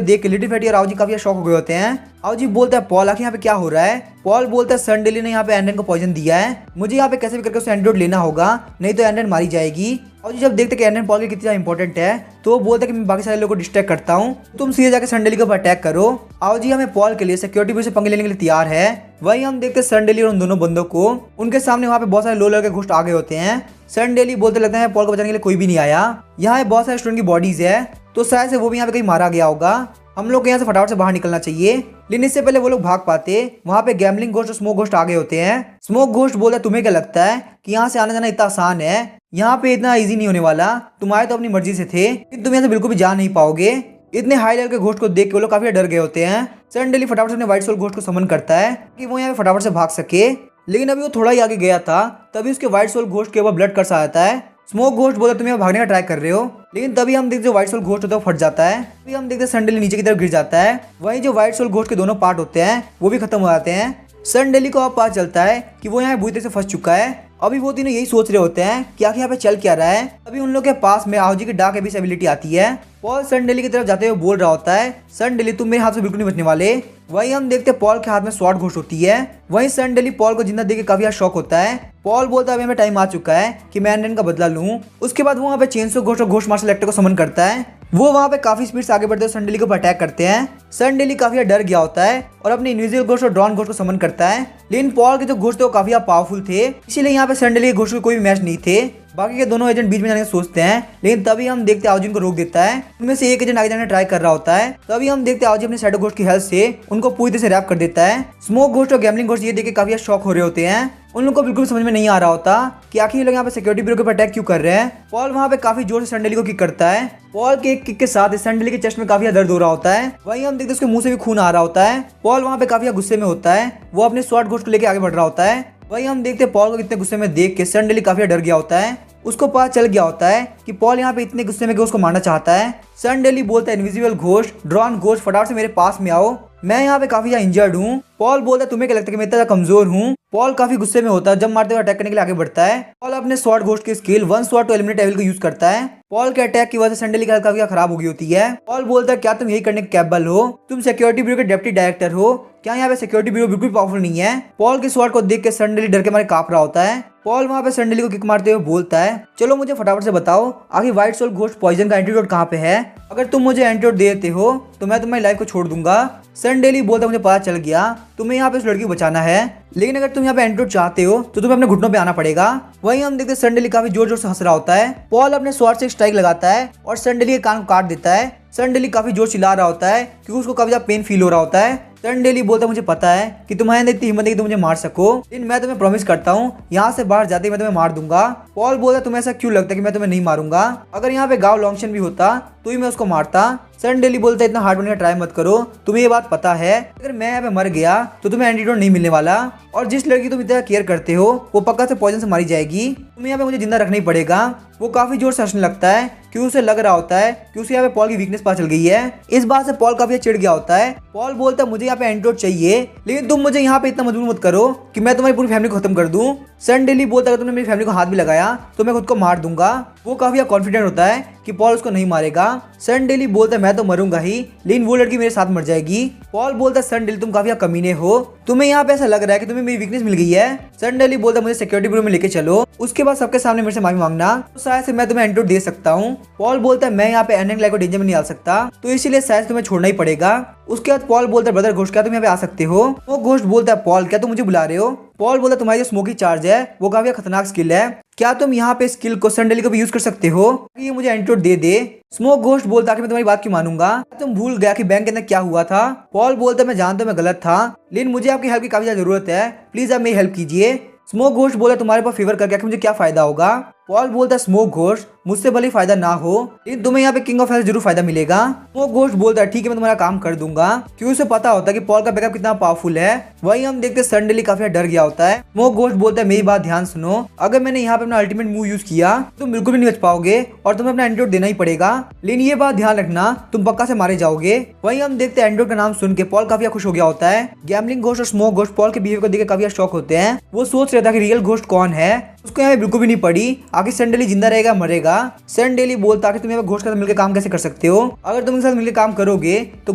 देख के लिटिल फैटी और आओजी काफी शॉक हो गए होते हैं। आओजी बोलता है पॉल आखिर यहाँ पे क्या हो रहा है। पॉल बोलता है सनडेली ने यहाँ पे एंडन को पॉइजन दिया है, मुझे यहाँ पे कैसे भी करके उसे एंटीडोट लेना होगा, नहीं तो एंडन मारी जाएगी। और जब देखते कि एंडन पॉल की कितना इंपॉर्टेंट है तो वो बोलता है कि मैं बाकी सारे लोगों को डिस्ट्रैक्ट करता हूँ, तुम सीधे जाकर सनडेली के ऊपर अटैक करो। आओजी हमें पॉल के लिए सिक्योरिटी ब्यूरो से पंगे लेने के लिए तैयार है। वहीं हम देखते हैं सनडेली और उन दोनों बंदों को, उनके सामने वहाँ पे बहुत सारे लो लेवल के घोस्ट आ गए होते हैं। सनडेली बोलते लगता है पॉल को बचाने के लिए कोई भी नहीं आया, यहाँ बहुत सारे स्टूडेंट की बॉडीज है तो शायद से वो भी यहाँ पे कहीं मारा गया होगा, हम लोग को यहाँ से फटाफट से बाहर निकलना चाहिए। लेकिन इससे पहले वो लोग भाग पाते वहाँ पे गैम्बलिंग घोस्ट और स्मोक घोस्ट आ गए होते हैं। स्मोक घोस्ट बोलता है तुम्हें क्या लगता है कि यहाँ से आना जाना इतना आसान है, यहाँ पे इतना इजी नहीं होने वाला, तुम आए तो अपनी मर्जी से थे लेकिन तुम यहाँ से बिल्कुल भी जा नहीं पाओगे। इतने हाई लेवल के घोस्ट को देख के वो लोग काफी डर गए होते हैं। सनडेली फटाफट से अपने व्हाइट सोल घोस्ट को समन करता है कि वो यहाँ पे फटाफट से भाग सके, लेकिन अभी वो थोड़ा ही आगे गया था तभी उसके व्हाइट सोल घोस्ट के ऊपर ब्लड कर्स आ जाता है। स्मोक घोस्ट बोलता तुम यहाँ भागने का ट्राई कर रहे हो, लेकिन तभी हम देखते जो व्हाइट सोल घोस्ट होता है वो फट जाता है। तभी हम देखते सनडेली नीचे की तरफ गिर जाता है। वहीं जो व्हाइट सोल घोस्ट के दोनों पार्ट होते हैं वो भी खत्म हो जाते हैं। सनडेली को अब पता चलता है कि वो यहाँ बुरी तरह से फंस चुका है। अभी वो तीनों यही सोच रहे होते हैं कि आखिर यहाँ पे चल क्या रहा है। अभी उन लोग के पास में आओजी की डार्क एबिस एबिलिटी आती है। पॉल सनडेली की तरफ जाते हुए बोल रहा होता है सनडेली तुम मेरे हाथ से बिल्कुल नहीं बचने वाले। वहीं हम देखते पॉल के हाथ में स्वॉर्ड घोस्ट होती है। वहीं सनडेली पॉल को जिंदा देख के काफी शॉक होता है। पॉल बोलता है अभी हमें टाइम आ चुका है कि मैं एंडन का बदला लूं। उसके बाद वो वहाँ पे चेनसो घोस्ट और घोस्ट मास्टर लेक्टर को समन करता है। वो वहाँ पे काफी स्पीड से आगे बढ़ते हुए सनडेली को अटैक करते हैं। सनडेली काफी डर गया होता है और अपने इनविजिबल घोस्ट और ड्रॉन घोस्ट को समन करता है, लेकिन पॉल के जो घोस्ट थे वो काफी पावरफुल थे, इसीलिए यहाँ पे सनडेली के घोस्ट को कोई भी मैच नहीं थे। बाकी के दोनों एजेंट बीच में जाने की सोचते हैं, लेकिन तभी हम देखते हैं आउजिन को रोक देता है। उनमें से एक एजेंट आगे जाने ट्राई कर रहा होता है। तभी हम देखते हैं आउजी अपने शैडो घोस्ट की हेल्प से उनको पूरी तरह से रैप कर देता है। स्मोक घोस्ट और गैम्बलिंग घोस्ट ये देख के काफी शॉक हो रहे होते हैं। उन लोगों को बिल्कुल समझ में नहीं आ रहा होता कि आखिर ये लोग यहाँ पे सिक्योरिटी ब्यूरो के ऊपर अटैक क्यों कर रहे हैं। पॉल वहाँ पे काफी जोर से सनडेली को किक करता है। पॉल के एक किक के साथ सनडेली के चेस्ट में काफी दर्द हो रहा होता है। वहीं हम देखते हैं उसके मुंह से भी खून आ रहा होता है। पॉल वहाँ पे काफी गुस्से में होता है, वो अपने स्वॉर्ड घोस्ट को लेकर आगे बढ़ रहा होता है। वहीं हम देखते हैं पॉल को कितने गुस्से में देख के सनडेली काफी डर गया होता है। उसको पता चल गया होता है कि पॉल यहाँ पे इतने गुस्से में कि उसको मारना चाहता है। सनडेली बोलता है इनविजिबल घोस्ट ड्रॉन घोस्ट फटाफट से मेरे पास में आओ, मैं यहाँ पे काफी ज्यादा इंजर्ड हूँ। पॉल बोलता है तुम्हें क्या लगता है कि मैं इतना कमजोर हूँ। पॉल काफी गुस्से में होता है, जब मारते हुए अटैक करने के लिए आगे बढ़ता है। पॉल अपने स्वॉर्ड घोस्ट की skill one sword to eliminate evil को यूज करता है। पॉल के अटैक की वजह से सनडेली की हालत काफी खराब हो गई होती है। पॉल बोलता है क्या तुम यही करने के कैपेबल हो, तुम सिक्योरिटी ब्यूरो के डिप्टी डायरेक्टर हो, क्या यहाँ पे सिक्योरिटी ब्यूरो बिल्कुल पावरफुल नहीं है। पॉल के स्वॉर्ड को देख के सनडेली डर के मारे कांप रहा होता है। पॉल वहाँ पे सनडेली को किक मारते हुए बोलता है चलो मुझे फटाफट से बताओ आखिर व्हाइट सोल घोस्ट पॉइजन का एंटीडोट कहाँ पे है, अगर तुम मुझे एंटीडोट दे देते हो तो मैं तुम्हारी लाइफ को छोड़ दूंगा। सनडेली बोलता मुझे पता चल गया तुम्हें यहाँ पे उस लड़की को बचाना है, लेकिन अगर तुम यहाँ पे एंटीडोट चाहते हो तो तुम्हें अपने घुटनों पे आना पड़ेगा। वहीं हम देखते सनडेली काफी जोर जोर से हंस रहा होता है। पॉल अपने स्वॉर्ड से स्ट्राइक लगाता है और सनडेली के कान को काट देता है। सनडेली काफी जोर चिल्ला रहा होता है क्योंकि उसको काफी ज्यादा पेन फील हो रहा होता है। सनडेली बोलता है मुझे पता है कि तुम्हारे अंदर इतनी हिम्मत है कि तुम मुझे मार सको, लेकिन मैं तुम्हें प्रॉमिस करता हूँ यहाँ से बाहर जाते ही मैं तुम्हें मार दूंगा। पॉल बोलता है तुम्हें ऐसा क्यों लगता है कि मैं तुम्हें नहीं मारूंगा, अगर यहाँ पे गांव लॉन्गशन भी होता तो ही मैं उसको मारता। सनडेली बोलता है इतना हार्ड बनने का ट्राई मत करो, तुम्हें ये बात पता है अगर मैं यहाँ पे मर गया तो तुम्हें एंटीडोट नहीं मिलने वाला, और जिस लड़की तुम इतना केयर करते हो वो पक्का से पॉइजन से मारी जाएगी, तुम्हें यहाँ पे मुझे जिंदा रखना ही पड़ेगा। वो काफी जोर से हंसने लगता है क्योंकि उसे लग रहा होता है कि उसे यहाँ पे पॉल की वीकनेस पता चल गई है। इस बात से पॉल काफी चिढ़ गया होता है। पॉल बोलता है मुझे यहाँ पे एंटीडोट चाहिए, लेकिन तुम मुझे यहाँ पे इतना मजबूर मत करो कि मैं तुम्हारी पूरी फैमिली को खत्म कर दूं। सनडेली बोलता है अगर तुमने मेरी फैमिली को हाथ भी लगाया तो मैं खुद को मार दूंगा। वो काफी कॉन्फिडेंट होता है कि पॉल उसको नहीं मारेगा। सनडेली बोलता है मैं तो मरूंगा ही, लेकिन वो लड़की मेरे साथ मर जाएगी। पॉल बोलता है सनडेली तुम काफी कमीने हो, तुम्हें यहाँ पे ऐसा लग रहा है कि तुम्हें मेरी वीकनेस मिल गई है। सनडेली बोलता है मुझे सिक्योरिटी ब्यूरो में लेके चलो, उसके बाद सबके सामने मेरे से माफी मांगना, तो शायद से मैं तुम्हें एंटीडोट दे सकता हूँ। पॉल बोलता है मैं यहाँ पे एंडन लाइफ को डेंजर में नहीं आ सकता, तो इसीलिए शायद तुम्हें छोड़ना ही पड़ेगा। उसके बाद पॉल बोलता है ब्रदर घोस्ट क्या तुम यहाँ पे आ सकते हो। वो घोस्ट बोलता है पॉल क्या तुम मुझे बुला रहे हो। पॉल बोलता है तुम्हारी जो स्मोकी चार्ज है वो काफी खतरनाक स्किल है, क्या तुम यहाँ पे स्किल को सनडेली को भी यूज कर सकते हो, ये मुझे एंटीडोट दे दे। स्मोक घोस्ट बोलता है कि मैं तुम्हारी बात क्यों मानूंगा, तुम भूल गया कि बैंक के अंदर क्या हुआ था। पॉल बोलता है मैं जानता हूँ मैं गलत था, लेकिन मुझे आपकी हेल्प की काफी ज्यादा जरूरत है, प्लीज आप मेरी हेल्प कीजिए। स्मोक घोस्ट बोला तुम्हारे पास फेवर करके मुझे क्या फायदा होगा। पॉल बोलता है स्मोक घोस्ट मुझसे भले फायदा ना हो, लेकिन तुम्हें यहाँ पे किंग ऑफ हेल्थ जरूर फायदा मिलेगा। स्मोक घोस्ट बोलता है ठीक है मैं तुम्हारा काम कर दूंगा, क्योंकि उसे पता होता है कि पॉल का बैकअप कितना पावरफुल है। वहीं हम देखते सनडेली काफी डर गया होता है। स्मोक घोस्ट बोलता है मेरी बात ध्यान सुनो, अगर मैंने यहाँ पे अपना अल्टीमेट मूव यूज किया तुम बिल्कुल भी नहीं बच पाओगे और तुम्हें अपना एंटीडोट देना ही पड़ेगा, लेकिन ये बात ध्यान रखना तुम पक्का से मारे जाओगे। वहीं हम देखते हैं एंटीडोट का नाम सुन के पॉल काफी खुश हो गया होता है। गैम्बलिंग घोस्ट और स्मोक घोस्ट पॉल के बिहेवियर को देख काफी शॉक होते हैं। वो सोच रहा था कि रियल घोस्ट कौन है, उसको यहाँ पे बिल्कुल भी नहीं पड़ी आखिर सनडेली जिंदा रहेगा मरेगा। सनडेली बोलता कि तुम यहाँ पे घोस्ट के साथ मिलकर काम कैसे कर सकते हो, अगर तुम इनके साथ मिलकर काम करोगे तो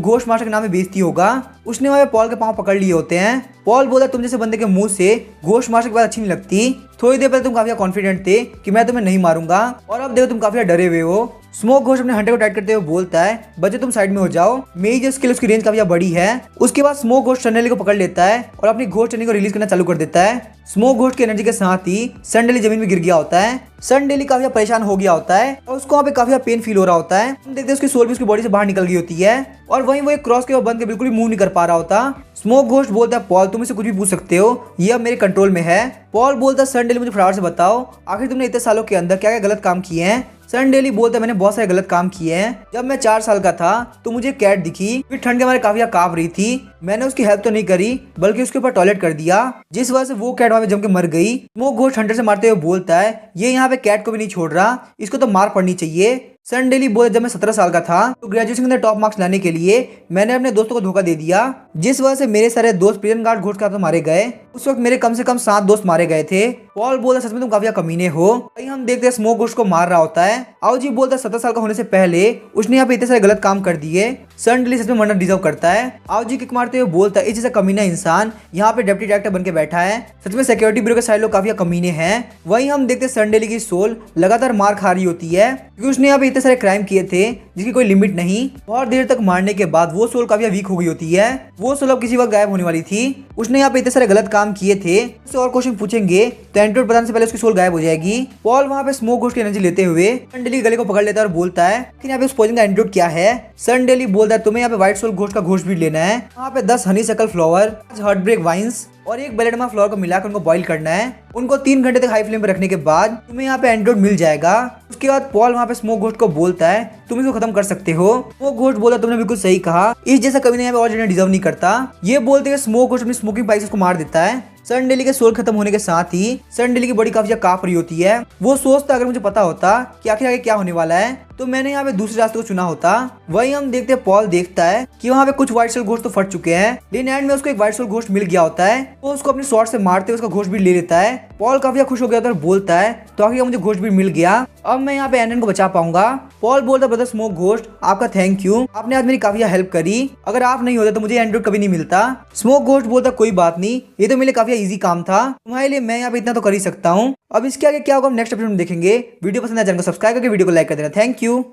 घोस्ट मास्टर के नाम में बेइज्जती होगा। उसने वहाँ पे पॉल के पाँव पकड़ लिए होते हैं। पॉल बोलता तुम जैसे बंदे के मुंह से घोस्ट मास्टर की बात अच्छी नहीं लगती। थोड़ी देर पहले तुम काफी कॉन्फिडेंट थे कि मैं तुम्हें नहीं मारूंगा और अब देखो तुम काफी डरे हुए हो। स्मोक घोस्ट अपने हंटर को टाइट करते हुए बोलता है बच्चे तुम साइड में हो जाओ, मेरी जो स्किल उसकी रेंज काफी बड़ी है। उसके बाद स्मोक घोस्ट सनडेली को पकड़ लेता है और अपनी घोस्ट टर्निंग को रिलीज करना चालू कर देता है। स्मोक घोस्ट की एनर्जी के साथ ही सनडेली जमीन में गिर गया होता है। सनडेली काफी परेशान हो गया होता है और उसको वहाँ पे काफी पेन फील हो रहा होता है। हम देखते हैं उसकी सोल भी उसकी बॉडी से बाहर निकल गई होती है और वहीं वो एक क्रॉस के बंद के बिल्कुल भी मूव नहीं कर पा रहा होता। स्मोक घोस्ट बोलता है पॉल तुम इसे कुछ भी पूछ सकते हो, ये अब मेरे कंट्रोल में है। पॉल बोलता है सनडेली मुझे फटाफट से बताओ आखिर तुमने इतने सालों के अंदर क्या क्या गलत काम किए हैं। सनडेली बोलता है मैंने बहुत सारे गलत काम किए हैं। जब मैं 4 साल का था तो मुझे कैट दिखी, फिर ठंड के मारे काफी कांप रही थी। मैंने उसकी हेल्प तो नहीं करी बल्कि उसके ऊपर टॉयलेट कर दिया, जिस वजह से वो कैट वहां पे जम के मर गई। स्मोक घोस्ट हंटर से मारते हुए बोलता है ये यहाँ पे कैट को भी नहीं छोड़ रहा, इसको तो मार पड़नी चाहिए। सनडेली बोले जब मैं 17 साल का था तो ग्रेजुएशन के अंदर टॉप मार्क्स लाने के लिए मैंने अपने दोस्तों को धोखा दे दिया, जिस वजह से मेरे सारे दोस्त प्रिजन गार्ड घोस्ट के हाथों मारे गए। उस वक्त मेरे कम से कम 7 दोस्त मारे गए थे। पॉल बोलता सच में तुम काफी कमीने हो। वही हम देखते हैं स्मोक घोस्ट को मार रहा होता है। आओजी बोलता 17 साल का होने से पहले उसने यहाँ पे इतने सारे गलत काम कर दिए। सनडेली सच में मरना डिजर्व करता है। आओजी किक मारते हुए बोलता है इस जैसा कमीना इंसान यहाँ पे डिप्टी डायरेक्टर बन के बैठा है। सच में सिक्योरिटी ब्यूरो के सारे लोग काफी कमीने हैं। वहीं हम देखते हैं सनडेली की सोल लगातार मार खा रही होती है क्योंकि उसने यहाँ पे इतने सारे क्राइम किए थे जिसकी कोई लिमिट नहीं। बहुत देर तक मारने के बाद वो सोल काफी वीक हो गई होती है। वो सोल अब किसी वक्त गायब होने वाली थी। उसने यहाँ पे इतने सारे गलत काम किए थे, उससे और क्वेश्चन पूछेंगे तो एंटीडोट बताने से पहले उसकी सोल गायब हो जाएगी। पॉल वहाँ पे स्मोक घोस्ट की एनर्जी लेते हुए सनडेली गले को पकड़ लेता है और बोलता है कि यहाँ पे उस पॉइजन का एंटीडोट क्या है। सनडेली बोलता है तुम्हें यहाँ पे व्हाइट सोल घोस्ट का घोस्ट भी लेना है। वहाँ पे 10 हनी सकल फ्लावर, हार्ट ब्रेक वाइन्स और एक बेलेडमा फ्लावर को मिलाकर उनको बॉईल करना है। उनको 3 घंटे तक हाई फ्लेम पर रखने के बाद तुम्हें यहाँ पे एंटीडोट मिल जाएगा। उसके बाद पॉल वहाँ पे स्मोक घोस्ट को बोलता है तुम इसको खत्म कर सकते हो। स्मोक घोस्ट बोला तुमने बिल्कुल सही कहा, इस जैसा कभी यहाँ पे और डिजर्व नहीं करता। ये बोलते हुए स्मोक घोस्ट अपनी स्मोकिंग पाइप को मार देता है। सनडेली के सोल खत्म होने के साथ ही सनडेली की बॉडी काफी कांप रही होती है। वो सोचता अगर मुझे पता होता कि आखिर आगे क्या होने वाला है तो मैंने यहाँ पे दूसरे रास्ते को चुना होता। वहीं हम देखते हैं पॉल देखता है कि वहाँ पे कुछ व्हाइट सोल घोस्ट तो फट चुके हैं, लेकिन एंड में उसको एक व्हाइट सोल घोस्ट मिल गया होता है। वो उसको अपने शॉर्ट से मारते हुए उसका घोस्ट भी ले लेता है। पॉल काफी खुश हो गया था और बोलता है तो आखिर मुझे घोस्ट भी मिल गया, अब मैं यहाँ पे एनन को बचा पाऊंगा। पॉल बोलता ब्रदर स्मोक घोस्ट आपका थैंक यू, आपने आज मेरी काफी हेल्प करी, अगर आप नहीं होते तो मुझे एंड्रॉइड कभी नहीं मिलता। स्मोक घोस्ट बोलता कोई बात नहीं, ये तो मेरे लिए काफी इजी काम था, तुम्हारे लिए मैं यहाँ पे इतना तो कर ही सकता हूँ। अब इसके आगे क्या होगा हम नेक्स्ट एपिसोड में देखेंगे। वीडियो पसंद आया चैनल को सब्सक्राइब करके वीडियो को लाइक कर देना। Thank you.